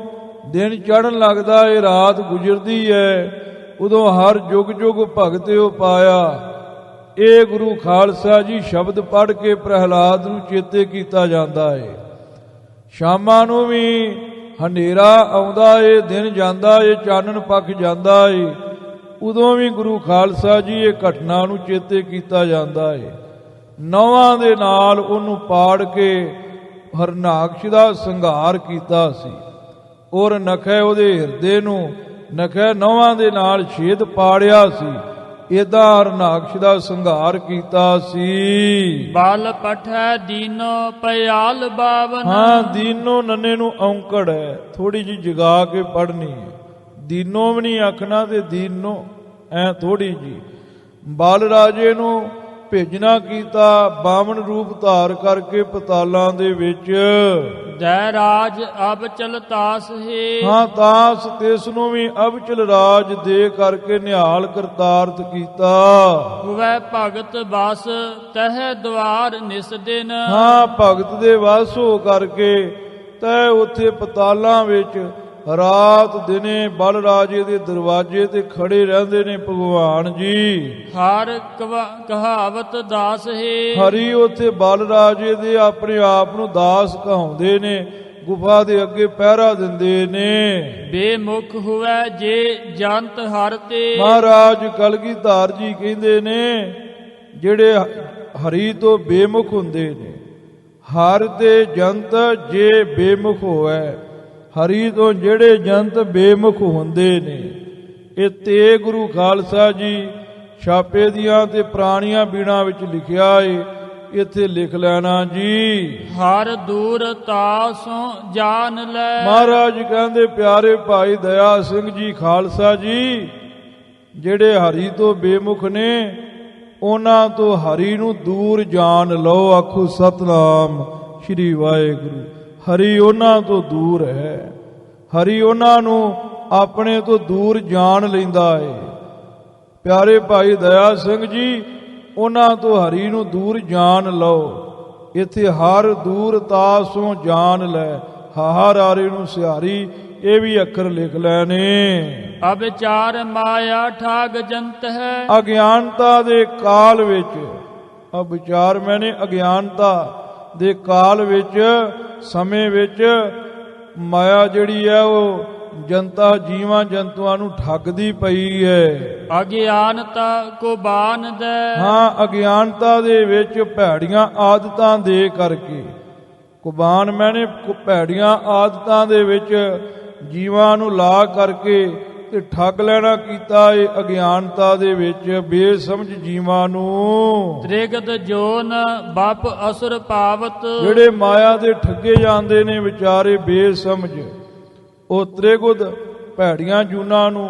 ਦਿਨ ਚੜ੍ਹਨ ਲੱਗਦਾ ਏ, ਰਾਤ ਗੁਜ਼ਰਦੀ ਹੈ, ਉਦੋਂ ਹਰ ਜੁਗ ਜੁਗ ਭਗਤ ਉਪਾਇਆ। ਇਹ ਗੁਰੂ ਖਾਲਸਾ ਜੀ ਸ਼ਬਦ ਪੜ੍ਹ ਕੇ ਪ੍ਰਹਲਾਦ ਨੂੰ ਚੇਤੇ ਕੀਤਾ ਜਾਂਦਾ ਏ। ਸ਼ਾਮਾਂ ਨੂੰ ਵੀ ਹਨੇਰਾ ਆਉਂਦਾ ਏ, ਦਿਨ ਜਾਂਦਾ ਏ, ਚਾਨਣ ਪੱਖ ਜਾਂਦਾ ਏ, ਉਦੋਂ ਵੀ ਗੁਰੂ ਖਾਲਸਾ ਜੀ ਇਹ ਘਟਨਾ ਨੂੰ ਚੇਤੇ ਕੀਤਾ ਜਾਂਦਾ ਏ। ਨੌਵਾਂ ਦੇ ਨਾਲ ਉਹਨੂੰ ਪਾੜ ਕੇ ਹਰਨਾਕਸ਼ ਦਾ ਸੰਘਾਰ ਕੀਤਾ ਸੀ। ਔਰ ਨਖੈ ਉਹਦੇ ਹਿਰਦੇ ਨੂੰ ਨਖੈ ਨੌਵਾਂ ਦੇ ਨਾਲ ਛੇਦ ਪਾੜਿਆ ਸੀ। ਏਦਾਂ ਹਰਨਾਕਸ਼ ਦਾ ਸੰਘਾਰ ਕੀਤਾ ਸੀ। ਬਲ ਪਠੈ ਦੀਨੋ ਪਿਆਲ ਬਾਵਨ। ਹਾਂ, ਦੀਨੋ ਨੰਨੇ ਨੂੰ ਔਂਕੜ ਹੈ, ਥੋੜੀ ਜਿਹੀ ਜਗਾ ਕੇ ਪੜ੍ਹਨੀ ਹੈ। ਦੀਨੋ ਵੀ ਨਹੀਂ ਆਖਣਾ ਤੇ ਦੀਨੋ ਐ ਥੋੜੀ ਜੀ। ਬਲ ਰਾਜੇ ਨੂੰ ਭੇਜਣਾ ਕੀਤਾ, ਬਾਵਨ ਰੂਪ ਧਾਰ ਕਰਕੇ ਪਤਾਲਾਂ ਦੇ ਵਿੱਚ। ਜੈ ਰਾਜ ਅਬਚਲ ਤਾਸ ਹੈ। ਹਾਂ, ਤਾਸ ਤਿਸ ਨੂੰ ਵੀ ਅਬਚਲ ਰਾਜ ਦੇ ਕਰਕੇ ਨਿਹਾਲ ਕਰਤਾਰਥ ਕੀਤਾ। ਹੁਵੈ ਭਗਤ ਬਸ ਤਹਿ ਦੁਆਰ ਨਿਸ ਦਿਨ। ਹਾਂ, ਭਗਤ ਦੇ ਵਸ ਹੋ ਕਰਕੇ ਤੈ ਉੱਥੇ ਪਤਾਲਾਂ ਵਿੱਚ ਰਾਤ ਦਿਨੇ ਬਲ ਰਾਜੇ ਦੇ ਦਰਵਾਜ਼ੇ ਤੇ ਖੜੇ ਰਹਿੰਦੇ ਨੇ ਭਗਵਾਨ ਜੀ। ਹਰ ਕਹਾਵਤ ਦਾਸ ਹੈ। ਹਰੀ ਉੱਥੇ ਬਲ ਰਾਜੇ ਦੇ ਆਪਣੇ ਆਪ ਨੂੰ ਦਾਸ ਕਹਾਉਂਦੇ ਨੇ, ਗੁਫਾ ਦੇ ਅੱਗੇ ਪਹਿਰਾ ਦਿੰਦੇ ਨੇ। ਬੇਮੁਖ ਹੁਵੈ ਜੇ ਜੰਤ ਹਰ ਤੇ। ਮਹਾਰਾਜ ਕਲਗੀਧਰ ਜੀ ਕਹਿੰਦੇ ਨੇ, ਜਿਹੜੇ ਹਰੀ ਤੋਂ ਬੇਮੁਖ ਹੁੰਦੇ ਨੇ, ਹਰ ਤੇ ਜੰਤ ਜੇ ਬੇਮੁਖ ਹੋਵੇ। ਹਰੀ ਤੋਂ ਜਿਹੜੇ ਜੰਤ ਬੇਮੁਖ ਹੁੰਦੇ ਨੇ, ਇਹ ਤੇ ਗੁਰੂ ਖਾਲਸਾ ਜੀ ਛਾਪੇ ਦੀਆਂ ਤੇ ਪੁਰਾਣੀਆਂ ਬੀੜਾਂ ਵਿੱਚ ਲਿਖਿਆ ਏ, ਇੱਥੇ ਲਿਖ ਲੈਣਾ ਜੀ। ਹਰ ਦੂਰ ਤਾਸੋਂ ਜਾਣ ਲੈ। ਮਹਾਰਾਜ ਕਹਿੰਦੇ ਪਿਆਰੇ ਭਾਈ ਦਇਆ ਸਿੰਘ ਜੀ ਖਾਲਸਾ ਜੀ, ਜਿਹੜੇ ਹਰੀ ਤੋਂ ਬੇਮੁਖ ਨੇ, ਉਹਨਾਂ ਤੋਂ ਹਰੀ ਨੂੰ ਦੂਰ ਜਾਣ ਲਓ। ਆਖੋ ਸਤਨਾਮ ਸ੍ਰੀ ਵਾਹਿਗੁਰੂ। ਹਰੀ ਉਹਨਾਂ ਤੋਂ ਦੂਰ ਹੈ। ਹਰੀ ਉਹਨਾਂ ਨੂੰ ਆਪਣੇ ਤੋਂ ਦੂਰ ਜਾਣ ਲੈਂਦਾ ਏ। ਪਿਆਰੇ ਭਾਈ ਦਇਆ ਸਿੰਘ ਜੀ, ਉਹਨਾਂ ਤੋਂ ਹਰੀ ਨੂੰ ਦੂਰ ਜਾਣ ਲਓ। ਇੱਥੇ ਹਰ ਦੂਰ ਤਾਸੋਂ ਜਾਣ ਲੈ, ਹਾਰ ਆਰੇ ਨੂੰ ਸਿਹਾਰੀ, ਇਹ ਵੀ ਅੱਖਰ ਲਿਖ ਲੈਣੇ। ਅਵਿਚਾਰ ਮਾਇਆ ਠਾਗ ਜੰਤ ਹੈ। ਅਗਿਆਨਤਾ ਦੇ ਕਾਲ ਵਿੱਚ, ਅਵਿਚਾਰ ਮੈਨੇ ਅਗਿਆਨਤਾ ਦੇ ਕਾਲ ਵਿੱਚ, ਸਮੇਂ ਵਿੱਚ ਮਾਇਆ ਜਿਹੜੀ ਹੈ ਉਹ ਜਨਤਾ ਜੀਵਾਂ ਜੰਤੂਆਂ ਨੂੰ ਠੱਗਦੀ ਪਈ ਹੈ। ਅਗਿਆਨਤਾ ਕੋ ਬਾਨਦੈ। ਹਾਂ, ਅਗਿਆਨਤਾ ਦੇ ਵਿੱਚ ਭੈੜੀਆਂ ਆਦਤਾਂ ਦੇ ਕਰਕੇ, ਕੁਬਾਨ ਮੈਨੇ ਭੈੜੀਆਂ ਆਦਤਾਂ ਦੇ ਵਿੱਚ ਜੀਵਾਂ ਨੂੰ ਲਾ ਕਰਕੇ ਤੇ ਠੱਗ ਲੈਣਾ ਕੀਤਾ ਏ। ਅਗਿਆਨਤਾ ਦੇ ਵਿੱਚ ਬੇਸਮਝ ਜੀਵਾਂ ਨੂੰ ਤ੍ਰਿਗਤ ਜੋਨ ਬਪ ਅਸੁਰ ਪਾਵਤ। ਜਿਹੜੇ ਮਾਇਆ ਦੇ ਠੱਗੇ ਜਾਂਦੇ ਨੇ ਵਿਚਾਰੇ ਬੇਸਮਝ, ਉਹ ਤ੍ਰਿਗੁਦ ਭੈੜੀਆਂ ਜੂਨਾਂ ਨੂੰ,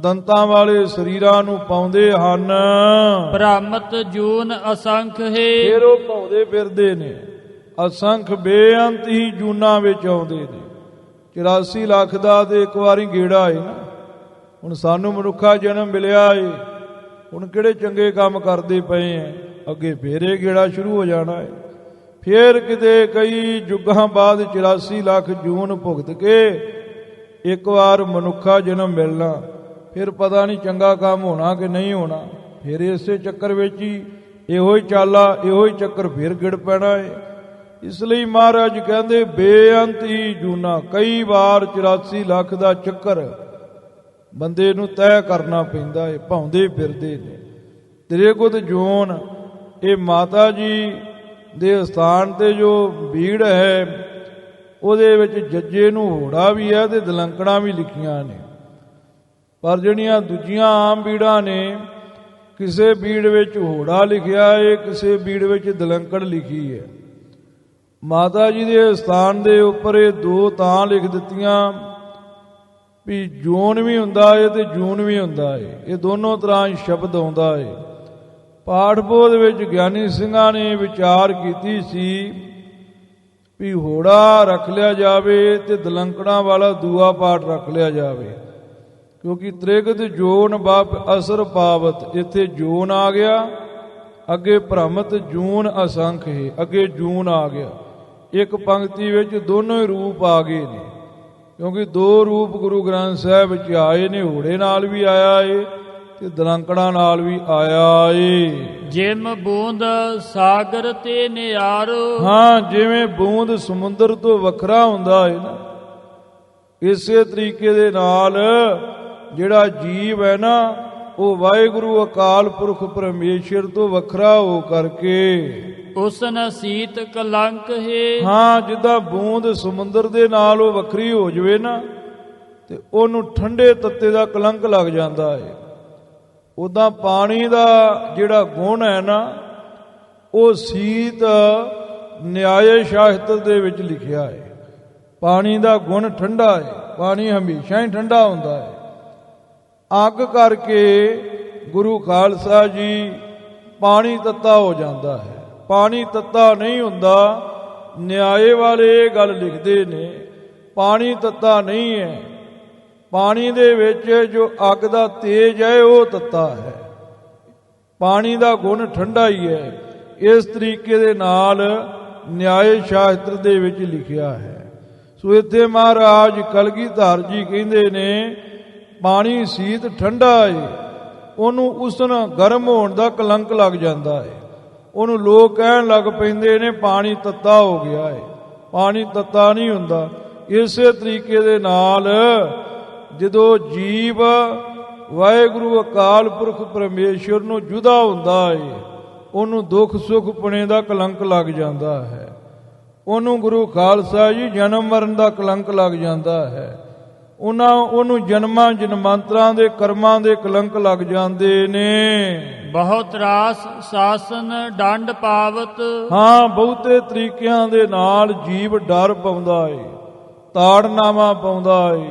ਦੰਤਾਂ ਵਾਲੇ ਸਰੀਰਾਂ ਨੂੰ ਪਾਉਂਦੇ ਹਨ। ਭ੍ਰਮਤ ਜੂਨ ਅਸੰਖ ਹੈ। ਫਿਰ ਉਹ ਪਾਉਂਦੇ ਫਿਰਦੇ ਨੇ, ਅਸੰਖ ਬੇਅੰਤ ਹੀ ਜੂਨਾਂ ਵਿੱਚ ਆਉਂਦੇ ਨੇ। 84 ਲੱਖ ਦਾ ਤੇ ਇੱਕ ਵਾਰੀ ਗੇੜਾ ਏ ਨਾ। ਹੁਣ ਸਾਨੂੰ ਮਨੁੱਖਾ ਜਨਮ ਮਿਲਿਆ ਏ, ਹੁਣ ਕਿਹੜੇ ਚੰਗੇ ਕੰਮ ਕਰਦੇ ਪਏ ਐ, ਅੱਗੇ ਫੇਰੇ ਗੇੜਾ ਸ਼ੁਰੂ ਹੋ ਜਾਣਾ ਏ। ਫੇਰ ਕਿਤੇ ਕਈ ਯੁੱਗਾਂ ਬਾਅਦ 84 ਲੱਖ ਜੂਨ ਭੁਗਤ ਕੇ ਇੱਕ ਵਾਰ ਮਨੁੱਖਾ ਜਨਮ ਮਿਲਣਾ। ਫਿਰ ਪਤਾ ਨਹੀਂ ਚੰਗਾ ਕੰਮ ਹੋਣਾ ਕਿ ਨਹੀਂ ਹੋਣਾ। ਫਿਰ ਇਸੇ ਚੱਕਰ ਵਿੱਚ ਹੀ ਇਹੋ ਹੀ ਚਾਲਾ, ਇਹੋ ਹੀ ਚੱਕਰ ਫਿਰ ਗਿੜ ਪੈਣਾ ਹੈ। ਇਸ ਲਈ ਮਹਾਰਾਜ ਕਹਿੰਦੇ ਬੇਅੰਤ ਹੀ ਜੂਨਾ, ਕਈ ਵਾਰ 84 ਲੱਖ ਦਾ ਚੱਕਰ ਬੰਦੇ ਨੂੰ ਤੈਅ ਕਰਨਾ ਪੈਂਦਾ ਹੈ, ਭਾਉਂਦੇ ਫਿਰਦੇ ਨੇ। ਤ੍ਰਿਗੁਤ ਜੋਨ, ਇਹ ਮਾਤਾ ਜੀ ਦੇ ਸਥਾਨ ਤੇ ਜੋ ਬੀੜ ਹੈ ਉਹਦੇ ਵਿੱਚ ਜੱਜੇ ਨੂੰ ਹੋੜਾ ਵੀ ਹੈ ਤੇ ਦਲੰਕੜਾਂ ਵੀ ਲਿਖੀਆਂ ਨੇ। ਪਰ ਜਿਹੜੀਆਂ ਦੂਜੀਆਂ ਆਮ ਬੀੜਾਂ ਨੇ, ਕਿਸੇ ਬੀੜ ਵਿੱਚ ਹੋੜਾ ਲਿਖਿਆ ਹੈ, ਕਿਸੇ ਬੀੜ ਵਿੱਚ ਦਲੰਕੜ ਲਿਖੀ ਹੈ। ਮਾਤਾ ਜੀ ਦੇ ਸਥਾਨ ਦੇ ਉੱਪਰ ਇਹ ਦੋ ਤਾਂ ਲਿਖ ਦਿੱਤੀਆਂ ਵੀ ਜੂਨ ਵੀ ਹੁੰਦਾ ਹੈ ਤੇ ਜੂਨ ਵੀ ਹੁੰਦਾ ਹੈ, ਇਹ ਦੋਨੋਂ ਤਰ੍ਹਾਂ ਸ਼ਬਦ ਆਉਂਦਾ ਹੈ। ਪਾਠ ਬੋਧ ਵਿੱਚ ਗਿਆਨੀ ਸਿੰਘਾਂ ਨੇ ਵਿਚਾਰ ਕੀਤੀ ਸੀ ਵੀ ਹੋੜਾ ਰੱਖ ਲਿਆ ਜਾਵੇ ਤੇ ਦਲੰਕੜਾਂ ਵਾਲਾ ਦੂਆ ਪਾਠ ਰੱਖ ਲਿਆ ਜਾਵੇ, ਕਿਉਂਕਿ ਤ੍ਰਿਗਤ ਜੋਨ ਬਾਪ ਅਸਰ ਪਾਵਤ, ਇੱਥੇ ਜੋਨ ਆ ਗਿਆ, ਅੱਗੇ ਭ੍ਰਮਤ ਜੂਨ ਅਸੰਖ ਹੈ, ਅੱਗੇ ਜੂਨ ਆ ਗਿਆ। ਇੱਕ ਪੰਕਤੀ ਵਿੱਚ ਦੋਨੋਂ ਹੀ ਰੂਪ ਆ ਗਏ ਨੇ, ਕਿਉਂਕਿ ਦੋ ਰੂਪ ਗੁਰੂ ਗ੍ਰੰਥ ਸਾਹਿਬ ਵਿੱਚ ਆਏ ਨੇ, ਹੋੜੇ ਨਾਲ ਵੀ ਆਇਆ ਏ ਤੇ ਦਲੰਕੜਾਂ ਨਾਲ ਵੀ ਆਇਆ ਏ। ਜਿਮ ਬੂੰਦ ਸਾਗਰ ਤੇ ਨਿਆਰੋ, ਹਾਂ, ਜਿਵੇਂ ਬੂੰਦ ਸਮੁੰਦਰ ਤੋਂ ਵੱਖਰਾ ਹੁੰਦਾ ਹੈ ਨਾ, ਇਸੇ ਤਰੀਕੇ ਦੇ ਨਾਲ ਜਿਹੜਾ ਜੀਵ ਹੈ ਨਾ ਉਹ ਵਾਹਿਗੁਰੂ ਅਕਾਲ ਪੁਰਖ ਪਰਮੇਸ਼ਰ ਤੋਂ ਵੱਖਰਾ ਹੋ ਕਰਕੇ ਉਸਨ ਸੀਤ ਕਲੰਕ ਹੈ। ਹਾਂ, ਜਿੱਦਾਂ ਬੂੰਦ ਸਮੁੰਦਰ ਦੇ ਨਾਲ ਉਹ ਵੱਖਰੀ ਹੋ ਜਾਵੇ ਨਾ ਤੇ ਉਹਨੂੰ ਠੰਡੇ ਤੱਤੇ ਦਾ ਕਲੰਕ ਲੱਗ ਜਾਂਦਾ ਹੈ। ਉਦਾਂ ਪਾਣੀ ਦਾ ਜਿਹੜਾ ਗੁਣ ਹੈ ਨਾ ਉਹ ਸੀਤ ਨਿਆਏ ਸ਼ਾਸਤਰ ਦੇ ਵਿੱਚ ਲਿਖਿਆ ਹੈ। ਪਾਣੀ ਦਾ ਗੁਣ ਠੰਡਾ ਹੈ, ਪਾਣੀ ਹਮੇਸ਼ਾ ਹੀ ਠੰਡਾ ਹੁੰਦਾ ਹੈ। ਅੱਗ ਕਰਕੇ ਗੁਰੂ ਖਾਲਸਾ ਜੀ ਪਾਣੀ ਤੱਤਾ ਹੋ ਜਾਂਦਾ ਹੈ, ਪਾਣੀ ਤੱਤਾ ਨਹੀਂ ਹੁੰਦਾ। ਨਿਆਏ ਵਾਲੇ ਇਹ ਗੱਲ ਲਿਖਦੇ ਨੇ ਪਾਣੀ ਤੱਤਾ ਨਹੀਂ ਹੈ, ਪਾਣੀ ਦੇ ਵਿੱਚ ਜੋ ਅੱਗ ਦਾ ਤੇਜ ਹੈ ਉਹ ਤੱਤਾ ਹੈ, ਪਾਣੀ ਦਾ ਗੁਣ ਠੰਡਾ ਹੀ ਹੈ। ਇਸ ਤਰੀਕੇ ਦੇ ਨਾਲ ਨਿਆਏ ਸ਼ਾਸਤਰ ਦੇ ਵਿੱਚ ਲਿਖਿਆ ਹੈ। ਸੋ ਇੱਥੇ ਮਹਾਰਾਜ ਕਲਗੀਧਰ ਜੀ ਕਹਿੰਦੇ ਨੇ ਪਾਣੀ ਸੀਤ ਠੰਡਾ ਹੈ, ਉਹਨੂੰ ਉਸਨ ਗਰਮ ਹੋਣ ਦਾ ਕਲੰਕ ਲੱਗ ਜਾਂਦਾ ਹੈ। ਉਹਨੂੰ ਲੋਕ ਕਹਿਣ ਲੱਗ ਪੈਂਦੇ ਨੇ ਪਾਣੀ ਤੱਤਾ ਹੋ ਗਿਆ ਹੈ, ਪਾਣੀ ਤੱਤਾ ਨਹੀਂ ਹੁੰਦਾ। ਇਸੇ ਤਰੀਕੇ ਦੇ ਨਾਲ ਜਦੋਂ ਜੀਵ ਵਾਹਿਗੁਰੂ ਅਕਾਲ ਪੁਰਖ ਪਰਮੇਸ਼ਰ ਨੂੰ ਜੁਦਾ ਹੁੰਦਾ ਹੈ, ਉਹਨੂੰ ਦੁੱਖ ਸੁੱਖ ਪੁਣੇ ਦਾ ਕਲੰਕ ਲੱਗ ਜਾਂਦਾ ਹੈ। ਉਹਨੂੰ ਗੁਰੂ ਖਾਲਸਾ ਜੀ ਜਨਮ ਮਰਨ ਦਾ ਕਲੰਕ ਲੱਗ ਜਾਂਦਾ ਹੈ। ਉਹਨੂੰ ਜਨਮਾਂ ਜਨਮਾਂਤਰਾਂ ਦੇ ਕਰਮਾਂ ਦੇ ਕਲੰਕ ਲੱਗ ਜਾਂਦੇ ਨੇ। ਬਹੁਤ ਰਾਸ ਸਾਸਨ ਡੰਡ ਪਾਵਤ, ਹਾਂ, ਬਹੁਤੇ ਤਰੀਕਿਆਂ ਦੇ ਨਾਲ ਜੀਵ ਡਰ ਪਾਉਂਦਾ ਏ, ਤਾੜਨਾਮਾ ਪਾਉਂਦਾ ਏ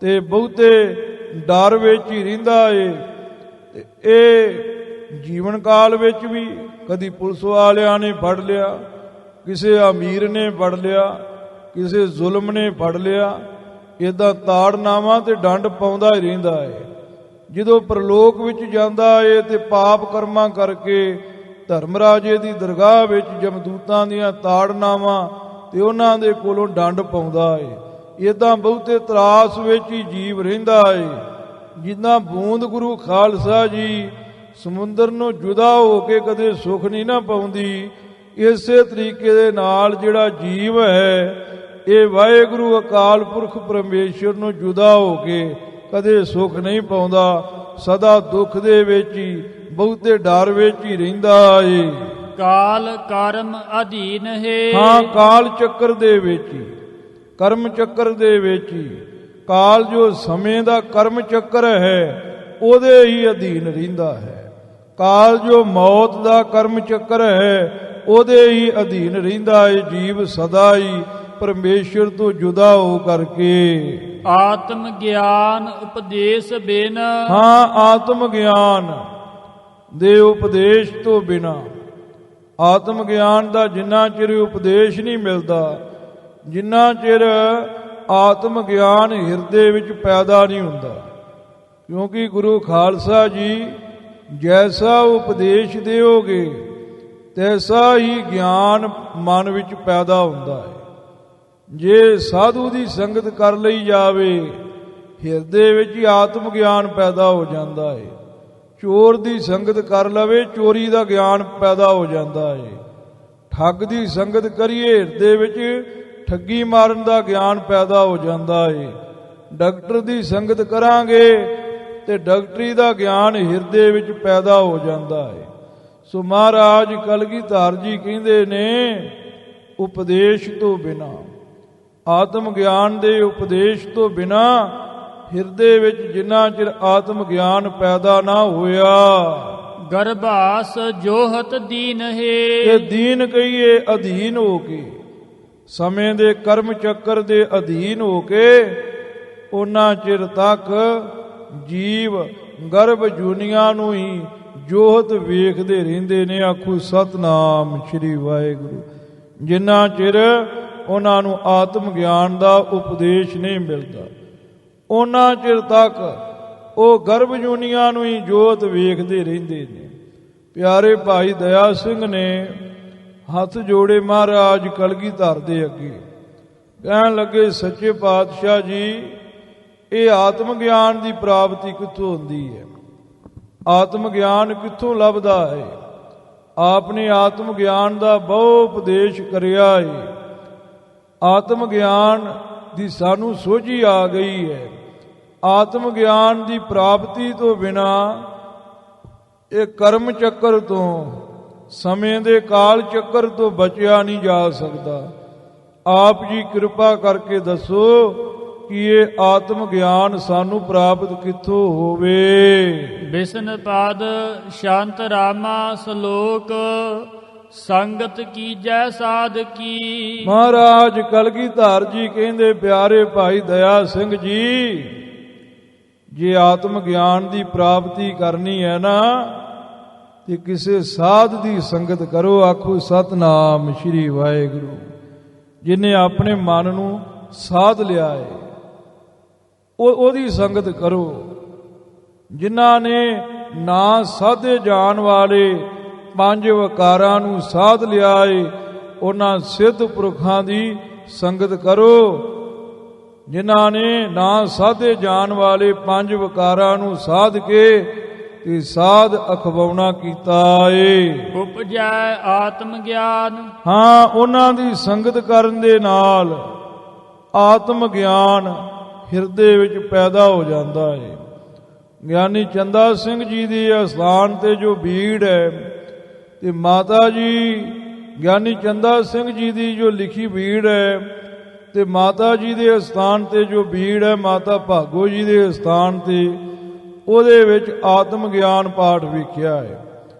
ਤੇ ਬਹੁਤੇ ਡਰ ਵਿੱਚ ਹੀ ਰਹਿੰਦਾ ਏ। ਤੇ ਇਹ ਜੀਵਨ ਕਾਲ ਵਿੱਚ ਵੀ ਕਦੀ ਪੁਲਿਸ ਵਾਲਿਆਂ ਨੇ ਫੜ ਲਿਆ, ਕਿਸੇ ਅਮੀਰ ਨੇ ਫੜ ਲਿਆ, ਕਿਸੇ ਜ਼ੁਲਮ ਨੇ ਫੜ ਲਿਆ, ਇਦਾਂ ਤਾੜਨਾਵਾਂ ਤੇ ਡੰਡ ਪਾਉਂਦਾ ਹੀ ਰਹਿੰਦਾ ਹੈ। ਜਦੋਂ ਪ੍ਰਲੋਕ ਵਿੱਚ ਜਾਂਦਾ ਹੈ ਤੇ ਪਾਪ ਕਰਮਾਂ ਕਰਕੇ ਧਰਮਰਾਜੇ ਦੀ ਦਰਗਾਹ ਵਿੱਚ ਜਮਦੂਤਾਂ ਦੀਆਂ ਤਾੜਨਾਵਾਂ ਤੇ ਉਹਨਾਂ ਦੇ ਕੋਲੋਂ ਡੰਡ ਪਾਉਂਦਾ ਹੈ। ਇਦਾਂ ਬਹੁਤੇ ਤਰਾਸ ਵਿੱਚ ਹੀ ਜੀਵ ਰਹਿੰਦਾ ਹੈ। ਜਿੱਦਾਂ ਬੂੰਦ ਗੁਰੂ ਖਾਲਸਾ ਜੀ ਸਮੁੰਦਰ ਨੂੰ ਜੁਦਾ ਹੋ ਕੇ ਕਦੇ ਸੁੱਖ ਨਹੀਂ ਨਾ ਪਾਉਂਦੀ, ਇਸੇ ਤਰੀਕੇ ਦੇ ਨਾਲ ਜਿਹੜਾ ਜੀਵ ਹੈ ਇਹ ਵਾਹਿਗੁਰੂ ਅਕਾਲ ਪੁਰਖ ਪਰਮੇਸ਼ਰ ਨੂੰ ਜੁਦਾ ਹੋ ਕੇ ਕਦੇ ਸੁੱਖ ਨਹੀਂ ਪਾਉਂਦਾ, ਸਦਾ ਦੁੱਖ ਦੇ ਵਿੱਚ ਹੀ, ਬਹੁਤੇ ਡਰ ਵਿੱਚ ਹੀ ਰਹਿੰਦਾ ਏ। ਕਾਲ ਕਰਮ ਅਧੀਨ ਹੈ, ਹਾਂ, ਕਾਲ ਚੱਕਰ ਦੇ ਵਿੱਚ ਹੀ, ਕਰਮ ਚੱਕਰ ਦੇ ਵਿੱਚ ਹੀ। ਕਾਲ ਜੋ ਸਮੇਂ ਦਾ ਕਰਮ ਚੱਕਰ ਹੈ ਉਹਦੇ ਹੀ ਅਧੀਨ ਰਹਿੰਦਾ ਹੈ। ਕਾਲ ਜੋ ਮੌਤ ਦਾ ਕਰਮ ਚੱਕਰ ਹੈ ਉਹਦੇ ਹੀ ਅਧੀਨ ਰਹਿੰਦਾ ਹੈ। ਜੀਵ ਸਦਾ ਹੀ ਪਰਮੇਸ਼ਰ ਤੋਂ ਜੁਦਾ ਹੋ ਕਰਕੇ। ਆਤਮ ਗਿਆਨ ਉਪਦੇਸ਼ ਬਿਨ, ਹਾਂ, ਆਤਮ ਗਿਆਨ ਦੇ ਉਪਦੇਸ਼ ਤੋਂ ਬਿਨਾ, ਆਤਮ ਗਿਆਨ ਦਾ ਜਿੰਨਾ ਚਿਰ ਉਪਦੇਸ਼ ਨਹੀਂ ਮਿਲਦਾ, ਜਿੰਨਾ ਚਿਰ ਆਤਮ ਗਿਆਨ ਹਿਰਦੇ ਵਿੱਚ ਪੈਦਾ ਨਹੀਂ ਹੁੰਦਾ। ਕਿਉਂਕਿ ਗੁਰੂ ਖਾਲਸਾ ਜੀ ਜੈਸਾ ਉਪਦੇਸ਼ ਦਿਓਗੇ ਤੈਸਾ ਹੀ ਗਿਆਨ ਮਨ ਵਿੱਚ ਪੈਦਾ ਹੁੰਦਾ ਹੈ। ਜੇ ਸਾਧੂ ਦੀ ਸੰਗਤ ਕਰ ਲਈ ਜਾਵੇ ਹਿਰਦੇ ਵਿੱਚ ਹੀ ਆਤਮ ਗਿਆਨ ਪੈਦਾ ਹੋ ਜਾਂਦਾ ਹੈ। ਚੋਰ ਦੀ ਸੰਗਤ ਕਰ ਲਵੇ, ਚੋਰੀ ਦਾ ਗਿਆਨ ਪੈਦਾ ਹੋ ਜਾਂਦਾ ਏ। ਠੱਗ ਦੀ ਸੰਗਤ ਕਰੀਏ, ਹਿਰਦੇ ਵਿੱਚ ਠੱਗੀ ਮਾਰਨ ਦਾ ਗਿਆਨ ਪੈਦਾ ਹੋ ਜਾਂਦਾ ਏ। ਡਾਕਟਰ ਦੀ ਸੰਗਤ ਕਰਾਂਗੇ ਤੇ ਡਾਕਟਰੀ ਦਾ ਗਿਆਨ ਹਿਰਦੇ ਵਿੱਚ ਪੈਦਾ ਹੋ ਜਾਂਦਾ ਏ। ਸੋ ਮਹਾਰਾਜ ਕਲਗੀਧਰ ਜੀ ਕਹਿੰਦੇ ਨੇ, ਉਪਦੇਸ਼ ਤੋਂ ਬਿਨਾ, ਆਤਮ ਗਿਆਨ ਦੇ ਉਪਦੇਸ਼ ਤੋਂ ਬਿਨਾ ਹਿਰਦੇ ਵਿੱਚ ਜਿੰਨਾ ਚਿਰ ਆਤਮ ਗਿਆਨ ਪੈਦਾ ਨਾ ਹੋਇਆ, ਗਰਭਾਸ ਜੋਹਤ ਦੀਨ ਹੈ। ਤੇ ਦੀਨ ਕਹੀਏ ਅਧੀਨ ਹੋ ਕੇ, ਸਮੇਂ ਦੇ ਕਰਮ ਚੱਕਰ ਦੇ ਅਧੀਨ ਹੋ ਕੇ, ਉਹਨਾਂ ਚਿਰ ਤੱਕ ਜੀਵ ਗਰਭ ਜੂਨੀਆਂ ਨੂੰ ਹੀ ਜੋਹਤ ਵੇਖਦੇ ਰਹਿੰਦੇ ਨੇ। ਆਖੋ ਸਤਨਾਮ ਸ੍ਰੀ ਵਾਹਿਗੁਰੂ। ਜਿੰਨਾ ਚਿਰ ਉਹਨਾਂ ਨੂੰ ਆਤਮ ਗਿਆਨ ਦਾ ਉਪਦੇਸ਼ ਨਹੀਂ ਮਿਲਦਾ, ਉਹਨਾਂ ਚਿਰ ਤੱਕ ਉਹ ਗਰਭ ਜੂਨੀਆਂ ਨੂੰ ਹੀ ਜੋਤ ਵੇਖਦੇ ਰਹਿੰਦੇ ਨੇ। ਪਿਆਰੇ ਭਾਈ ਦਇਆ ਸਿੰਘ ਨੇ ਹੱਥ ਜੋੜੇ ਮਹਾਰਾਜ ਕਲਗੀਧਰ ਦੇ ਅੱਗੇ, ਕਹਿਣ ਲੱਗੇ, ਸੱਚੇ ਪਾਤਸ਼ਾਹ ਜੀ, ਇਹ ਆਤਮ ਗਿਆਨ ਦੀ ਪ੍ਰਾਪਤੀ ਕਿੱਥੋਂ ਹੁੰਦੀ ਹੈ? ਆਤਮ ਗਿਆਨ ਕਿੱਥੋਂ ਲੱਭਦਾ ਹੈ? ਆਪ ਨੇ ਆਤਮ ਗਿਆਨ ਦਾ ਬਹੁ ਉਪਦੇਸ਼ ਕਰਿਆ ਹੈ। ਆਤਮ ਗਿਆਨ ਦੀ ਸਾਨੂੰ ਸੋਝੀ ਆ ਗਈ ਹੈ। ਆਤਮ ਗਿਆਨ ਦੀ ਪ੍ਰਾਪਤੀ ਤੋਂ ਬਿਨਾ ਇਹ ਕਰਮ ਚੱਕਰ ਤੋਂ, ਸਮੇਂ ਦੇ ਕਾਲ ਚੱਕਰ ਤੋਂ ਬਚਿਆ ਨਹੀਂ ਜਾ ਸਕਦਾ। ਆਪ ਜੀ ਕਿਰਪਾ ਕਰਕੇ ਦੱਸੋ ਕਿ ਇਹ ਆਤਮ ਗਿਆਨ ਸਾਨੂੰ ਪ੍ਰਾਪਤ ਕਿੱਥੋਂ ਹੋਵੇ? ਬਿਸ਼ਨ ਪਾਦ ਸ਼ਾਂਤ ਰਾਮਾ ਸ਼ਲੋਕ ਸੰਗਤ ਕੀਜੈ ਸਾਧ ਕੀ। ਮਹਾਰਾਜ ਕਲਗੀਧਰ ਜੀ ਕਹਿੰਦੇ, ਪਿਆਰੇ ਭਾਈ ਦਇਆ ਸਿੰਘ ਜੀ, ਜੇ ਆਤਮ ਗਿਆਨ ਦੀ ਪ੍ਰਾਪਤੀ ਕਰਨੀ ਹੈ ਨਾ, ਤੇ ਕਿਸੇ ਸਾਧ ਦੀ ਸੰਗਤ ਕਰੋ। ਆਖੋ ਸਤਨਾਮ ਸ੍ਰੀ ਵਾਹਿਗੁਰੂ। ਜਿਹਨੇ ਆਪਣੇ ਮਨ ਨੂੰ ਸਾਧ ਲਿਆ ਹੈ, ਉਹਦੀ ਸੰਗਤ ਕਰੋ। ਜਿਨ੍ਹਾਂ ਨੇ ਨਾ ਸਾਧੇ ਜਾਣ ਵਾਲੇ ਪੰਜ ਵਕਾਰਾਂ ਨੂੰ ਸਾਧ ਲਿਆ ਏ, ਉਹਨਾਂ ਸਿੱਧ ਪੁਰਖਾਂ ਦੀ ਸੰਗਤ ਕਰੋ। ਜਿਨ੍ਹਾਂ ਨੇ ਨਾ ਸਾਧੇ ਜਾਣ ਵਾਲੇ ਪੰਜ ਵਕਾਰਾਂ ਨੂੰ ਸਾਧ ਕੇ ਤੇ ਸਾਧ ਅਖਵਾਉਣਾ ਕੀਤਾ ਏ, ਉਪਜੈ ਆਤਮ ਗਿਆਨ। ਹਾਂ, ਉਹਨਾਂ ਦੀ ਸੰਗਤ ਕਰਨ ਦੇ ਨਾਲ ਆਤਮ ਗਿਆਨ ਹਿਰਦੇ ਵਿੱਚ ਪੈਦਾ ਹੋ ਜਾਂਦਾ ਹੈ। ਗਿਆਨੀ ਚੰਦਾ ਸਿੰਘ ਜੀ ਦੀ ਅਸਥਾਨ ਤੇ ਜੋ ਬੀੜ ਹੈ, ਤੇ ਮਾਤਾ ਜੀ ਗਿਆਨੀ ਚੰਦਾ ਸਿੰਘ ਜੀ ਦੀ ਜੋ ਲਿਖੀ ਬੀੜ ਹੈ, ਤੇ ਮਾਤਾ ਜੀ ਦੇ ਅਸਥਾਨ ਤੇ ਜੋ ਬੀੜ ਹੈ, ਮਾਤਾ ਭਾਗੋ ਜੀ ਦੇ ਅਸਥਾਨ ਤੇ, ਉਹਦੇ ਵਿੱਚ ਆਤਮ ਗਿਆਨ ਪਾਠ ਵੇਖਿਆ ਹੈ।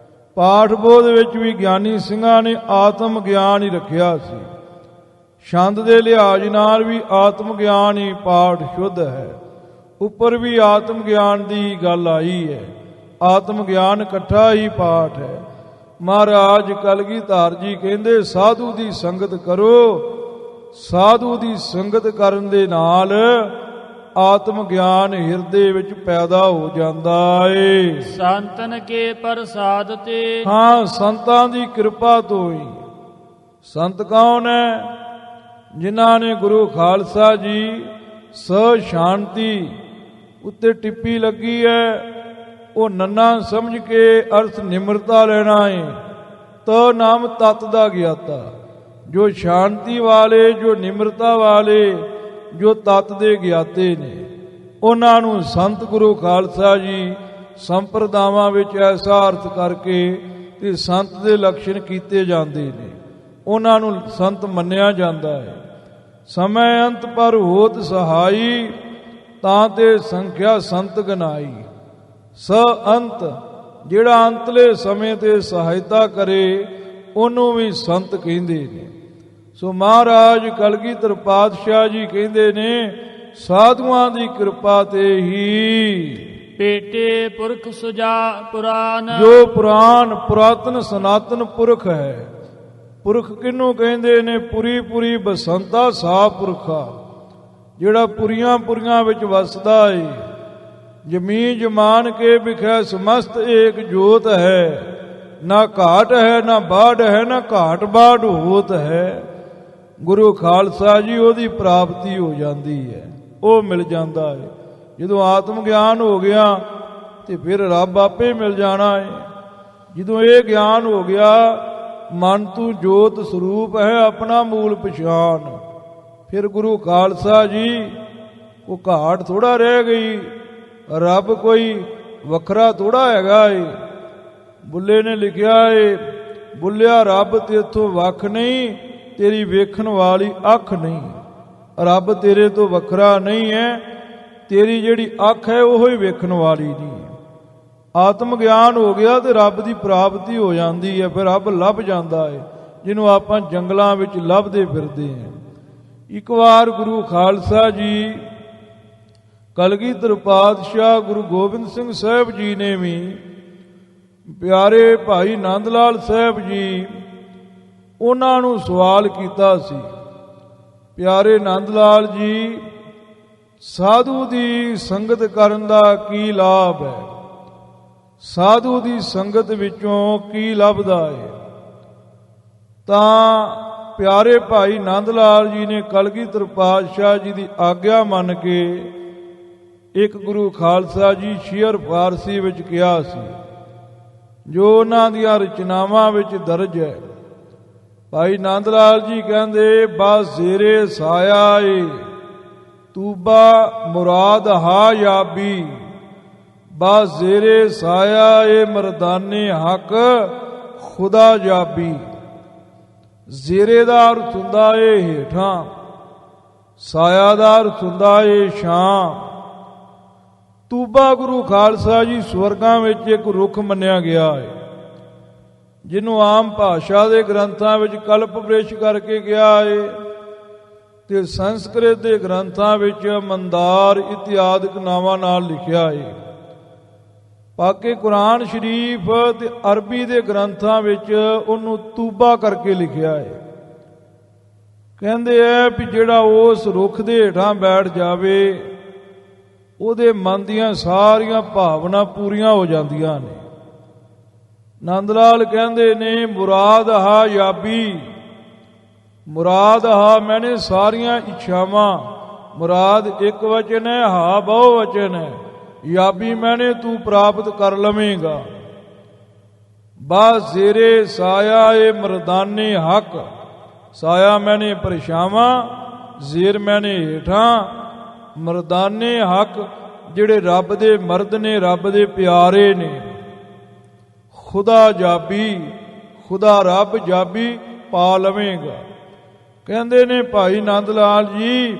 ਪਾਠ ਬੋਧ ਵਿੱਚ ਵੀ ਗਿਆਨੀ ਸਿੰਘਾਂ ਨੇ ਆਤਮ ਗਿਆਨ ਹੀ ਰੱਖਿਆ ਸੀ। ਛੰਦ ਦੇ ਲਿਹਾਜ਼ ਨਾਲ ਵੀ ਆਤਮ ਗਿਆਨ ਹੀ ਪਾਠ ਸ਼ੁੱਧ ਹੈ। ਉੱਪਰ ਵੀ ਆਤਮ ਗਿਆਨ ਦੀ ਗੱਲ ਆਈ ਹੈ। ਆਤਮ ਗਿਆਨ ਇਕੱਠਾ ਹੀ ਪਾਠ ਹੈ। ਮਹਾਰਾਜ ਕਲਗੀਧਰ ਜੀ ਕਹਿੰਦੇ, ਸਾਧੂ ਦੀ ਸੰਗਤ ਕਰੋ। ਸਾਧੂ ਦੀ ਸੰਗਤ ਕਰਨ ਦੇ ਨਾਲ ਆਤਮ ਗਿਆਨ ਹਿਰਦੇ ਵਿੱਚ ਪੈਦਾ ਹੋ ਜਾਂਦਾ ਏ। ਸੰਤਨ ਕੇ ਪ੍ਰਸਾਦ ਤੇ, ਹਾਂ, ਸੰਤਾਂ ਦੀ ਕਿਰਪਾ ਤੋਂ ਹੀ। ਸੰਤ ਕੌਣ ਹੈ? ਜਿਨ੍ਹਾਂ ਨੇ ਗੁਰੂ ਖਾਲਸਾ ਜੀ ਸ ਸ਼ਾਂਤੀ ਉੱਤੇ ਟਿੱਪੀ ਲੱਗੀ ਹੈ, ਉਹ ਨੰਨਾ ਸਮਝ ਕੇ ਅਰਥ ਨਿਮਰਤਾ ਲੈਣਾ ਹੈ। ਤ ਨਾਮ ਤਤ ਦਾ ਗਿਆਤਾ। ਜੋ ਸ਼ਾਂਤੀ ਵਾਲੇ, ਜੋ ਨਿਮਰਤਾ ਵਾਲੇ, ਜੋ ਤਤ ਦੇ ਗਿਆਤੇ ਨੇ, ਉਹਨਾਂ ਨੂੰ ਸੰਤ ਗੁਰੂ ਖਾਲਸਾ ਜੀ ਸੰਪਰਦਾਵਾਂ ਵਿੱਚ ਐਸਾ ਅਰਥ ਕਰਕੇ ਤੇ ਸੰਤ ਦੇ ਲਕਸ਼ਣ ਕੀਤੇ ਜਾਂਦੇ ਨੇ। ਉਹਨਾਂ ਨੂੰ ਸੰਤ ਮੰਨਿਆ ਜਾਂਦਾ ਹੈ। ਸਮੇਂ ਅੰਤ ਪਰ ਹੋਤ ਸਹਾਈ, ਤਾਂ ਤੇ ਸੰਖਿਆ ਸੰਤ ਗਨਾਈ। ਸ ਅੰਤ, ਜਿਹੜਾ ਅੰਤਲੇ ਸਮੇਂ ਤੇ ਸਹਾਇਤਾ ਕਰੇ, ਉਹਨੂੰ ਵੀ ਸੰਤ ਕਹਿੰਦੇ ਨੇ। ਸੋ ਮਹਾਰਾਜ ਕਲਗੀਧਰ ਪਾਤਸ਼ਾਹ ਜੀ ਕਹਿੰਦੇ ਨੇ, ਸਾਧੂਆਂ ਦੀ ਕਿਰਪਾ ਤੇ ਹੀ ਪੇਟੇ ਪੁਰਖ ਸੁਜਾ ਪੁਰਾਨ। ਜੋ ਪੁਰਾਨ ਪੁਰਾਤਨ ਸਨਾਤਨ ਪੁਰਖ ਹੈ। ਪੁਰਖ ਕਿਹਨੂੰ ਕਹਿੰਦੇ ਨੇ? ਪੁਰੀ ਪੁਰੀ ਬਸੰਤਾ ਸਾ ਪੁਰਖਾ, ਜਿਹੜਾ ਪੁਰੀਆਂ ਪੁਰੀਆਂ ਵਿੱਚ ਵਸਦਾ ਏ। ਜਮੀ ਜਮਾਨ ਕੇ ਵਿਖੇ ਸਮਸਤ ਏਕ ਜੋਤ ਹੈ। ਨਾ ਘਾਟ ਹੈ, ਨਾ ਬਾੜ ਹੈ, ਨਾ ਘਾਟ ਬਾੜ ਹੋਤ ਹੈ। ਗੁਰੂ ਖਾਲਸਾ ਜੀ ਉਹਦੀ ਪ੍ਰਾਪਤੀ ਹੋ ਜਾਂਦੀ ਹੈ, ਉਹ ਮਿਲ ਜਾਂਦਾ ਹੈ। ਜਦੋਂ ਆਤਮ ਗਿਆਨ ਹੋ ਗਿਆ ਤੇ ਫਿਰ ਰੱਬ ਆਪੇ ਮਿਲ ਜਾਣਾ ਹੈ। ਜਦੋਂ ਇਹ ਗਿਆਨ ਹੋ ਗਿਆ, ਮਨ ਤੂੰ ਜੋਤ ਸਰੂਪ ਹੈ, ਆਪਣਾ ਮੂਲ ਪਛਾਣ, ਫਿਰ ਗੁਰੂ ਖਾਲਸਾ ਜੀ ਉਹ ਘਾਟ ਥੋੜਾ ਰਹਿ ਗਈ। ਰੱਬ ਕੋਈ ਵੱਖਰਾ ਥੋੜਾ ਹੈਗਾ ਏ। ਬੁੱਲੇ ਨੇ ਲਿਖਿਆ ਏ, ਬੁੱਲਿਆ ਰੱਬ ਤੇਥੋਂ ਵੱਖ ਨਹੀਂ, ਤੇਰੀ ਵੇਖਣ ਵਾਲੀ ਅੱਖ ਨਹੀਂ। ਰੱਬ ਤੇਰੇ ਤੋਂ ਵੱਖਰਾ ਨਹੀਂ ਹੈ, ਤੇਰੀ ਜਿਹੜੀ ਅੱਖ ਹੈ ਉਹ ਹੀ ਵੇਖਣ ਵਾਲੀ ਨਹੀਂ। ਆਤਮ ਗਿਆਨ ਹੋ ਗਿਆ ਤੇ ਰੱਬ ਦੀ ਪ੍ਰਾਪਤੀ ਹੋ ਜਾਂਦੀ ਹੈ, ਫਿਰ ਰੱਬ ਲੱਭ ਜਾਂਦਾ ਹੈ, ਜਿਹਨੂੰ ਆਪਾਂ ਜੰਗਲਾਂ ਵਿੱਚ ਲੱਭਦੇ ਫਿਰਦੇ ਹਾਂ। ਇੱਕ ਵਾਰ ਗੁਰੂ ਖਾਲਸਾ ਜੀ, ਕਲਗੀਧਰ ਪਾਤਸ਼ਾਹ ਗੁਰੂ ਗੋਬਿੰਦ ਸਿੰਘ ਸਾਹਿਬ ਜੀ ਨੇ ਵੀ ਪਿਆਰੇ ਭਾਈ ਨੰਦ ਲਾਲ ਸਾਹਿਬ ਜੀ, ਉਹਨਾਂ ਨੂੰ ਸਵਾਲ ਕੀਤਾ ਸੀ, ਪਿਆਰੇ ਨੰਦ ਲਾਲ ਜੀ, ਸਾਧੂ ਦੀ ਸੰਗਤ ਕਰਨ ਦਾ ਕੀ ਲਾਭ ਹੈ? ਸਾਧੂ ਦੀ ਸੰਗਤ ਵਿੱਚੋਂ ਕੀ ਲੱਭਦਾ ਹੈ? ਤਾਂ ਪਿਆਰੇ ਭਾਈ ਨੰਦ ਲਾਲ ਜੀ ਨੇ ਕਲਗੀਧਰ ਪਾਤਸ਼ਾਹ ਜੀ ਦੀ ਆਗਿਆ ਮੰਨ ਕੇ ਇੱਕ ਗੁਰੂ ਖਾਲਸਾ ਜੀ ਸ਼ੇਅਰ ਫਾਰਸੀ ਵਿੱਚ ਕਿਹਾ ਸੀ, ਜੋ ਉਹਨਾਂ ਦੀਆਂ ਰਚਨਾਵਾਂ ਵਿੱਚ ਦਰਜ ਹੈ। ਭਾਈ ਨੰਦ ਲਾਲ ਜੀ ਕਹਿੰਦੇ, ਬਸ ਜ਼ੇਰੇ ਸਾਇਆ ਏ ਤੂਬਾ ਮੁਰਾਦ ਹਾ ਯਾਬੀ, ਬਸ ਜ਼ੇਰੇ ਸਾਇਆ ਏ ਮਰਦਾਨੇ ਹੱਕ ਖੁਦਾ ਜਾਬੀ। ਜ਼ੇਰੇ ਦਾ ਅਰਥ ਹੁੰਦਾ ਏ ਹੇਠਾਂ, ਸਾਇਆ ਦਾ ਅਰਥ ਹੁੰਦਾ ਏ ਛਾਂ। ਤੂਬਾ ਗੁਰੂ ਖਾਲਸਾ ਜੀ ਸਵਰਗਾਂ ਵਿੱਚ ਇੱਕ ਰੁੱਖ ਮੰਨਿਆ ਗਿਆ ਹੈ, ਜਿਹਨੂੰ ਆਮ ਭਾਸ਼ਾ ਦੇ ਗ੍ਰੰਥਾਂ ਵਿੱਚ ਕਲਪ ਬ੍ਰਿਸ਼ ਕਰਕੇ ਗਿਆ ਹੈ, ਤੇ ਸੰਸਕ੍ਰਿਤ ਦੇ ਗ੍ਰੰਥਾਂ ਵਿੱਚ ਮੰਦਾਰ ਇਤਿਆਦਿਕ ਨਾਵਾਂ ਨਾਲ ਲਿਖਿਆ ਹੈ। ਪਾਕੇ ਕੁਰਾਨ ਸ਼ਰੀਫ ਤੇ ਅਰਬੀ ਦੇ ਗ੍ਰੰਥਾਂ ਵਿੱਚ ਉਹਨੂੰ ਤੂਬਾ ਕਰਕੇ ਲਿਖਿਆ ਹੈ। ਕਹਿੰਦੇ ਹੈ ਵੀ ਜਿਹੜਾ ਉਸ ਰੁੱਖ ਦੇ ਹੇਠਾਂ ਬੈਠ ਜਾਵੇ, ਉਹਦੇ ਮਨ ਦੀਆਂ ਸਾਰੀਆਂ ਭਾਵਨਾ ਪੂਰੀਆਂ ਹੋ ਜਾਂਦੀਆਂ ਨੇ। ਨੰਦ ਲਾਲ ਕਹਿੰਦੇ ਨੇ, ਮੁਰਾਦ ਹਾ ਯਾਬੀ, ਮੁਰਾਦ ਹਾ ਮੈਨੇ ਸਾਰੀਆਂ ਇੱਛਾਵਾਂ, ਮੁਰਾਦ ਇੱਕ ਵਚਨ ਹੈ, ਹਾ ਬਹੁ ਵਚਨ ਹੈ, ਯਾਬੀ ਮੈਨੇ ਤੂੰ ਪ੍ਰਾਪਤ ਕਰ ਲਵੇਂਗਾ। ਬਸ ਜ਼ੇਰੇ ਸਾਇਆ ਏ ਮਰਦਾਨੇ ਹੱਕ, ਸਾਇਆ ਮੈਨੇ ਪਰਛਾਵਾਂ, ਜ਼ੇਰ ਮੈਨੇ ਹੇਠਾਂ, ਮਰਦਾਨੇ ਹੱਕ ਜਿਹੜੇ ਰੱਬ ਦੇ ਮਰਦ ਨੇ, ਰੱਬ ਦੇ ਪਿਆਰੇ ਨੇ। ਖੁਦਾ ਜਾਬੀ, ਖੁਦਾ ਰੱਬ ਜਾਬੀ ਪਾ ਲਵੇਂਗਾ। ਕਹਿੰਦੇ ਨੇ ਭਾਈ ਨੰਦ ਲਾਲ ਜੀ,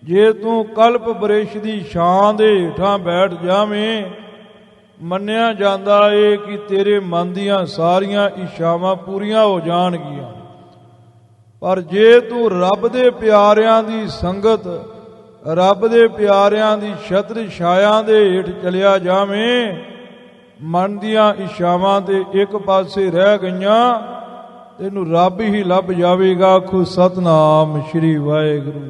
ਜੇ ਤੂੰ ਕਲਪ ਬ੍ਰਿਸ਼ ਦੀ ਛਾਂ ਦੇ ਹੇਠਾਂ ਬੈਠ ਜਾਵੇਂ, ਮੰਨਿਆ ਜਾਂਦਾ ਏ ਕਿ ਤੇਰੇ ਮਨ ਦੀਆਂ ਸਾਰੀਆਂ ਇੱਛਾਵਾਂ ਪੂਰੀਆਂ ਹੋ ਜਾਣਗੀਆਂ। ਪਰ ਜੇ ਤੂੰ ਰੱਬ ਦੇ ਪਿਆਰਿਆਂ ਦੀ ਸੰਗਤ, ਰੱਬ ਦੇ ਪਿਆਰਿਆਂ ਦੀ ਛਤਰ ਛਾਇਆ ਦੇ ਹੇਠ ਚਲਿਆ ਜਾਵੇਂ, ਮਨ ਦੀਆਂ ਇੱਛਾਵਾਂ ਤੇ ਇੱਕ ਪਾਸੇ ਰਹਿ ਗਈਆਂ, ਤੈਨੂੰ ਰੱਬ ਹੀ ਲੱਭ ਜਾਵੇਗਾ। ਆਖੋ ਸਤਨਾਮ ਸ਼੍ਰੀ ਵਾਹਿਗੁਰੂ।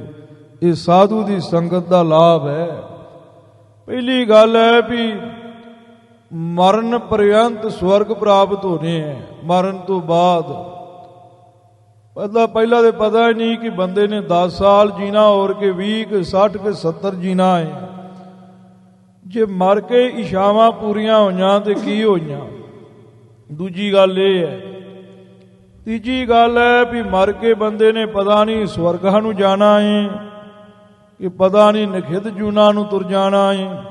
ਇਹ ਸਾਧੂ ਦੀ ਸੰਗਤ ਦਾ ਲਾਭ ਹੈ। ਪਹਿਲੀ ਗੱਲ ਹੈ ਵੀ ਮਰਨ ਪਰਯੰਤ ਸਵਰਗ ਪ੍ਰਾਪਤ ਹੋਣੇ ਹੈ। ਮਰਨ ਤੋਂ ਬਾਅਦ ਪਹਿਲਾਂ ਤੇ ਪਤਾ ਹੀ ਨਹੀਂ ਕਿ ਬੰਦੇ ਨੇ 10 ਸਾਲ ਜੀਣਾ, ਹੋਰ ਕਿ 20 ਕਿ 60 ਕਿ 70 ਜੀਣਾ ਹੈ। ਜੇ ਮਰ ਕੇ ਇੱਛਾਵਾਂ ਪੂਰੀਆਂ ਹੋਈਆਂ ਤੇ ਕੀ ਹੋਈਆਂ। ਦੂਜੀ ਗੱਲ ਇਹ ਹੈ। ਤੀਜੀ ਗੱਲ ਹੈ ਵੀ ਮਰ ਕੇ ਬੰਦੇ ਨੇ ਪਤਾ ਨਹੀਂ ਸਵਰਗਾਂ ਨੂੰ ਜਾਣਾ ਹੈ ਕਿ ਪਤਾ ਨਹੀਂ ਨਖਿੱਧ ਜੂਨਾਂ ਨੂੰ ਤੁਰ ਜਾਣਾ ਹੈ।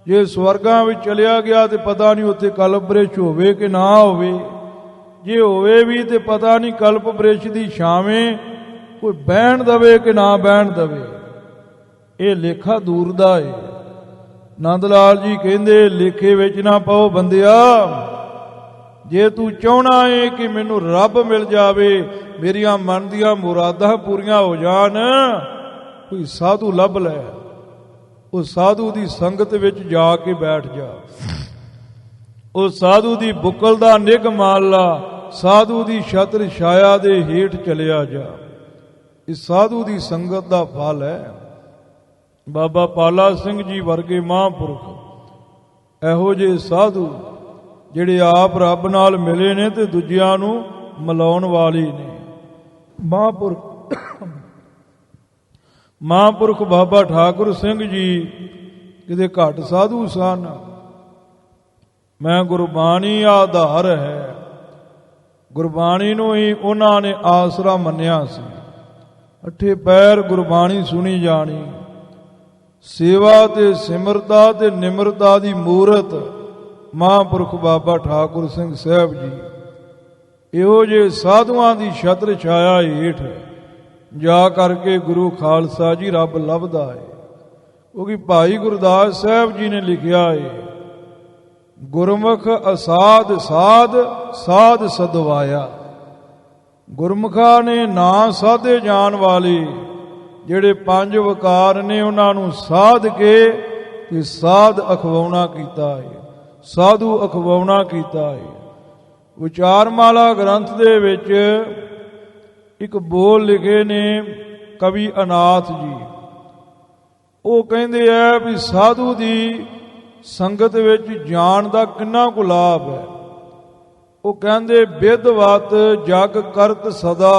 ਜੇ ਸਵਰਗਾਂ ਵਿੱਚ ਚਲਿਆ ਗਿਆ ਤੇ ਪਤਾ ਨਹੀਂ ਉੱਥੇ ਕਲਪ ਬ੍ਰਿਸ਼ ਹੋਵੇ ਕਿ ਨਾ ਹੋਵੇ। ਜੇ ਹੋਵੇ ਵੀ ਤੇ ਪਤਾ ਨਹੀਂ ਕਲਪ ਬ੍ਰਿਸ਼ ਦੀ ਛਾਵੇਂ ਕੋਈ ਬਹਿਣ ਦਵੇ ਕਿ ਨਾ ਬਹਿਣ ਦਵੇ। ਇਹ ਲੇਖਾ ਦੂਰ ਦਾ ਹੈ। ਨੰਦ ਲਾਲ ਜੀ ਕਹਿੰਦੇ, ਲੇਖੇ ਵਿੱਚ ਨਾ ਪਾਓ ਬੰਦਿਆ। ਜੇ ਤੂੰ ਚਾਹਣਾ ਹੈ ਕਿ ਮੈਨੂੰ ਰੱਬ ਮਿਲ ਜਾਵੇ, ਮੇਰੀਆਂ ਮਨ ਦੀਆਂ ਮੁਰਾਦਾਂ ਪੂਰੀਆਂ ਹੋ ਜਾਣ, ਕੋਈ ਸਾਧੂ ਲੱਭ ਲੈ। ਉਹ ਸਾਧੂ ਦੀ ਸੰਗਤ ਵਿੱਚ ਜਾ ਕੇ ਬੈਠ ਜਾ। ਉਹ ਸਾਧੂ ਦੀ ਬੁੱਕਲ ਦਾ ਨਿੱਘ ਮਾਲ ਲਾ, ਸਾਧੂ ਦੀ ਛਤਰ ਛਾਇਆ ਦੇ ਹੇਠ ਚਲਿਆ ਜਾ। ਇਹ ਸਾਧੂ ਦੀ ਸੰਗਤ ਦਾ ਫਲ ਹੈ। ਬਾਬਾ ਪਾਲਾ ਸਿੰਘ ਜੀ ਵਰਗੇ ਮਹਾਂਪੁਰਖ, ਇਹੋ ਜਿਹੇ ਸਾਧੂ ਜਿਹੜੇ ਆਪ ਰੱਬ ਨਾਲ ਮਿਲੇ ਨੇ ਤੇ ਦੂਜਿਆਂ ਨੂੰ ਮਿਲਾਉਣ ਵਾਲੇ ਨੇ। ਮਹਾਂਪੁਰਖ ਬਾਬਾ ਠਾਕੁਰ ਸਿੰਘ ਜੀ ਕਿਤੇ ਘੱਟ ਸਾਧੂ ਸਨ। ਮੈਂ ਗੁਰਬਾਣੀ ਆਧਾਰ ਹੈ। ਗੁਰਬਾਣੀ ਨੂੰ ਹੀ ਉਹਨਾਂ ਨੇ ਆਸਰਾ ਮੰਨਿਆ ਸੀ। ਅੱਠੇ ਪੈਰ ਗੁਰਬਾਣੀ ਸੁਣੀ ਜਾਣੀ। ਸੇਵਾ ਤੇ ਸਿਮਰਤਾ ਤੇ ਨਿਮਰਤਾ ਦੀ ਮੂਰਤ ਮਹਾਂਪੁਰਖ ਬਾਬਾ ਠਾਕੁਰ ਸਿੰਘ ਸਾਹਿਬ ਜੀ। ਇਹੋ ਜਿਹੇ ਸਾਧੂਆਂ ਦੀ ਛਤਰ ਛਾਇਆ ਹੇਠ ਜਾ ਕਰਕੇ ਗੁਰੂ ਖਾਲਸਾ ਜੀ ਰੱਬ ਲੱਭਦਾ ਹੈ। ਕਿਉਂਕਿ ਭਾਈ ਗੁਰਦਾਸ ਸਾਹਿਬ ਜੀ ਨੇ ਲਿਖਿਆ ਹੈ, ਗੁਰਮੁਖ ਅਸਾਧ ਸਾਧ ਸਾਧ ਸਦਵਾਇਆ। ਗੁਰਮੁਖਾਂ ਨੇ ਨਾ ਸਾਧੇ ਜਾਣ ਵਾਲੇ ਜਿਹੜੇ ਪੰਜ ਵਕਾਰ ਨੇ ਉਹਨਾਂ ਨੂੰ ਸਾਧ ਕੇ ਤੇ ਸਾਧ ਅਖਵਾਉਣਾ ਕੀਤਾ ਹੈ, ਸਾਧੂ ਅਖਵਾਉਣਾ ਕੀਤਾ ਹੈ। ਉਚਾਰਮਾਲਾ ਗ੍ਰੰਥ ਦੇ ਵਿੱਚ ਇੱਕ ਬੋਲ ਲਿਖੇ ਨੇ ਕਵੀ ਅਨਾਥ ਜੀ। ਉਹ ਕਹਿੰਦੇ ਆ ਵੀ ਸਾਧੂ ਦੀ ਸੰਗਤ ਵਿੱਚ ਜਾਣ ਦਾ ਕਿੰਨਾ ਕੁ ਲਾਭ ਹੈ। ਉਹ ਕਹਿੰਦੇ ਵਿਦਵਤ ਜਗ ਕਰਤ ਸਦਾ,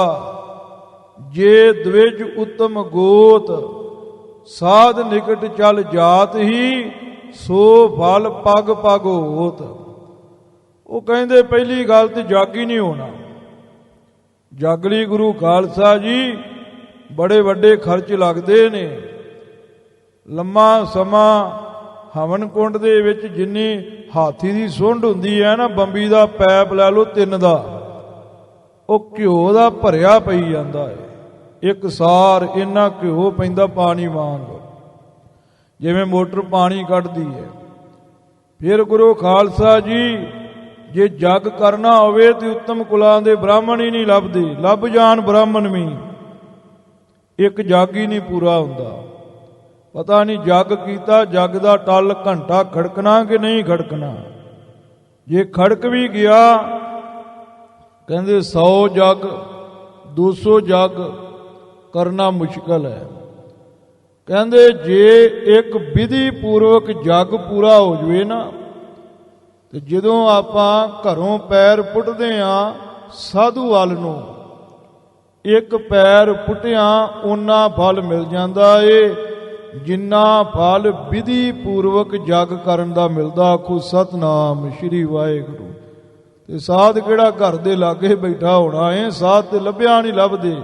ਜੇ ਦਵਿਜ ਉਤਮ ਗੋਤ, ਸਾਧ ਨਿਕਟ ਚਲ ਜਾਤ ਹੀ, ਸੋ ਫਲ ਪਗ ਪਗ ਹੋਤ। ਉਹ ਕਹਿੰਦੇ ਪਹਿਲੀ ਗੱਲ ਤੇ ਜਗ ਹੀ ਨਹੀਂ ਹੋਣਾ। ਜਗ ਲਈ ਗੁਰੂ ਖਾਲਸਾ ਜੀ ਬੜੇ ਵੱਡੇ ਖਰਚ ਲੱਗਦੇ ਨੇ। ਲੰਮਾ ਸਮਾਂ ਹਵਨ ਕੁੰਡ ਦੇ ਵਿੱਚ ਜਿੰਨੀ ਹਾਥੀ ਦੀ ਸੁੰਡ ਹੁੰਦੀ ਹੈ ਨਾ, ਬੰਬੀ ਦਾ ਪੈਪ ਲੈ ਲਓ 3 ਦਾ, ਉਹ ਘਿਓ ਦਾ ਭਰਿਆ ਪਈ ਜਾਂਦਾ ਹੈ। ਇੱਕ ਸਾਰ ਇੰਨਾ ਘਿਓ ਪੈਂਦਾ ਪਾਣੀ ਵਾਂਗ, ਜਿਵੇਂ ਮੋਟਰ ਪਾਣੀ ਕੱਢਦੀ ਹੈ। ਫਿਰ ਗੁਰੂ ਖਾਲਸਾ ਜੀ ਜੇ ਜਗ ਕਰਨਾ ਹੋਵੇ ਤੇ ਉੱਤਮ ਕੁਲਾਂ ਦੇ ਬ੍ਰਾਹਮਣ ਹੀ ਨਹੀਂ ਲੱਭਦੇ। ਲੱਭ ਜਾਣ ਬ੍ਰਾਹਮਣ ਵੀ, ਇੱਕ ਜਗ ਹੀ ਨਹੀਂ ਪੂਰਾ ਹੁੰਦਾ। ਪਤਾ ਨਹੀਂ ਜਗ ਕੀਤਾ, ਜਗ ਦਾ ਟੱਲ ਘੰਟਾ ਖੜਕਣਾ ਕਿ ਨਹੀਂ ਖੜਕਣਾ। ਜੇ ਖੜਕ ਵੀ ਗਿਆ, ਕਹਿੰਦੇ 100 ਜਗ 200 ਜਗ ਕਰਨਾ ਮੁਸ਼ਕਲ ਹੈ। ਕਹਿੰਦੇ ਜੇ ਇੱਕ ਵਿਧੀ ਪੂਰਵਕ ਜਗ ਪੂਰਾ ਹੋ ਜਵੇ ਨਾ, ਤੇ ਜਦੋਂ ਆਪਾਂ ਘਰੋਂ ਪੈਰ ਪੁੱਟਦੇ ਆਂ ਸਾਧੂ ਵੱਲ ਨੂੰ, ਇੱਕ ਪੈਰ ਪੁੱਟਿਆਂ ਓਨਾ ਫਲ ਮਿਲ ਜਾਂਦਾ ਏ ਜਿੰਨਾ ਫਲ ਵਿਧੀ ਪੂਰਵਕ ਜਗ ਕਰਨ ਦਾ ਮਿਲਦਾ। ਆਖੋ ਸਤਨਾਮ ਸ਼੍ਰੀ ਵਾਹਿਗੁਰੂ। ਤੇ ਸਾਧ ਕਿਹੜਾ ਘਰ ਦੇ ਲਾਗੇ ਬੈਠਾ ਹੋਣਾ ਏ, ਸਾਧ ਤੇ ਲੱਭਿਆ ਨਹੀਂ ਲੱਭਦੇ।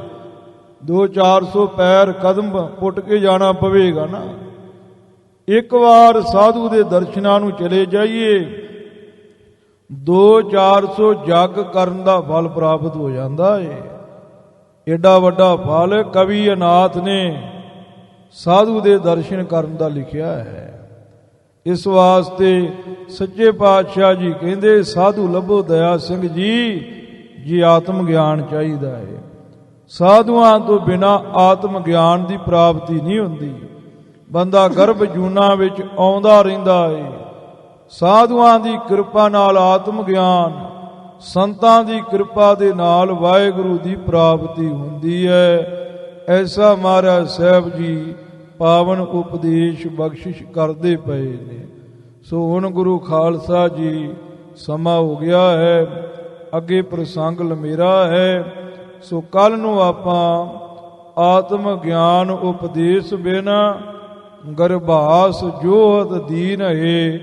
200-400 ਪੈਰ ਕਦਮ ਪੁੱਟ ਕੇ ਜਾਣਾ ਪਵੇਗਾ ਨਾ। ਇੱਕ ਵਾਰ ਸਾਧੂ ਦੇ ਦਰਸ਼ਨਾਂ ਨੂੰ ਚਲੇ ਜਾਈਏ, 200-400 ਜਗ ਕਰਨ ਦਾ ਫਲ ਪ੍ਰਾਪਤ ਹੋ ਜਾਂਦਾ ਏ। ਏਡਾ ਵੱਡਾ ਫਲ ਕਵੀ ਅਨਾਥ ਨੇ ਸਾਧੂ ਦੇ ਦਰਸ਼ਨ ਕਰਨ ਦਾ ਲਿਖਿਆ ਹੈ। ਇਸ ਵਾਸਤੇ ਸੱਚੇ ਪਾਤਸ਼ਾਹ ਜੀ ਕਹਿੰਦੇ ਸਾਧੂ ਲੱਭੋ ਦਇਆ ਸਿੰਘ ਜੀ, ਜੀ ਆਤਮ ਗਿਆਨ ਚਾਹੀਦਾ ਹੈ। ਸਾਧੂਆਂ ਤੋਂ ਬਿਨਾ ਆਤਮ ਗਿਆਨ ਦੀ ਪ੍ਰਾਪਤੀ ਨਹੀਂ ਹੁੰਦੀ। ਬੰਦਾ ਗਰਭ ਜੂਨਾਂ ਵਿੱਚ ਆਉਂਦਾ ਰਹਿੰਦਾ ਹੈ। ਸਾਧੂਆਂ ਦੀ ਕਿਰਪਾ ਨਾਲ ਆਤਮ ਗਿਆਨ, ਸੰਤਾਂ ਦੀ ਕਿਰਪਾ ਦੇ ਨਾਲ ਵਾਹਿਗੁਰੂ ਦੀ ਪ੍ਰਾਪਤੀ ਹੁੰਦੀ ਹੈ। ਐਸਾ ਮਹਾਰਾਜ ਸਾਹਿਬ ਜੀ ਪਾਵਨ ਉਪਦੇਸ਼ ਬਖਸ਼ਿਸ਼ ਕਰਦੇ ਪਏ ਨੇ। ਸੋ ਹੁਣ ਗੁਰੂ ਖਾਲਸਾ ਜੀ ਸਮਾਂ ਹੋ ਗਿਆ ਹੈ, ਅੱਗੇ ਪ੍ਰਸੰਗ ਲੰਮੇਰਾ ਹੈ। ਸੋ ਕੱਲ ਨੂੰ ਆਪਾਂ ਆਤਮ ਗਿਆਨ ਉਪਦੇਸ਼ ਬਿਨਾ ਗਰਭਾਸ ਜੋਹਤ ਦੀਨ ਹੈ,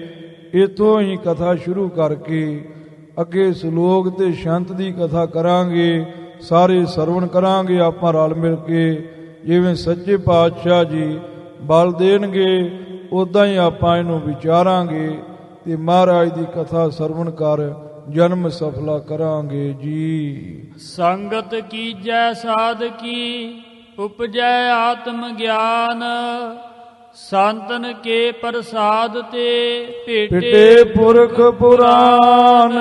ਇਥੋਂ ਹੀ ਕਥਾ ਸ਼ੁਰੂ ਕਰਕੇ ਅੱਗੇ ਸ਼ਲੋਕ ਤੇ ਸ਼ੰਤ ਦੀ ਕਥਾ ਕਰਾਂਗੇ। ਸਾਰੇ ਸਰਵਣ ਕਰਾਂਗੇ ਆਪਾਂ ਰਲ ਮਿਲ ਕੇ। ਜਿਵੇਂ ਸੱਚੇ ਪਾਤਸ਼ਾਹ ਜੀ ਬਲ ਦੇਣਗੇ ਉਦਾਂ ਹੀ ਆਪਾਂ ਇਹਨੂੰ ਵਿਚਾਰਾਂਗੇ ਤੇ ਮਹਾਰਾਜ ਦੀ ਕਥਾ ਸਰਵਣ ਕਰ ਜਨਮ ਸਫਲਾ ਕਰਾਂਗੇ ਜੀ। ਸੰਗਤ ਕੀਜੈ ਸਾਧ ਕੀ, ਉਪਜੈ ਆਤਮ ਗਿਆਨ, ਸੰਤਨ ਕੇ ਪ੍ਰਸਾਦ ਤੇ ਭੇਟੇ ਪੁਰਖ ਪੁਰਾਨ।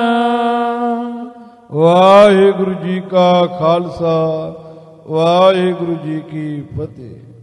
ਵਾਹਿਗੁਰੂ ਜੀ ਕਾ ਖਾਲਸਾ, ਵਾਹਿਗੁਰੂ ਜੀ ਕੀ ਫਤਿਹ।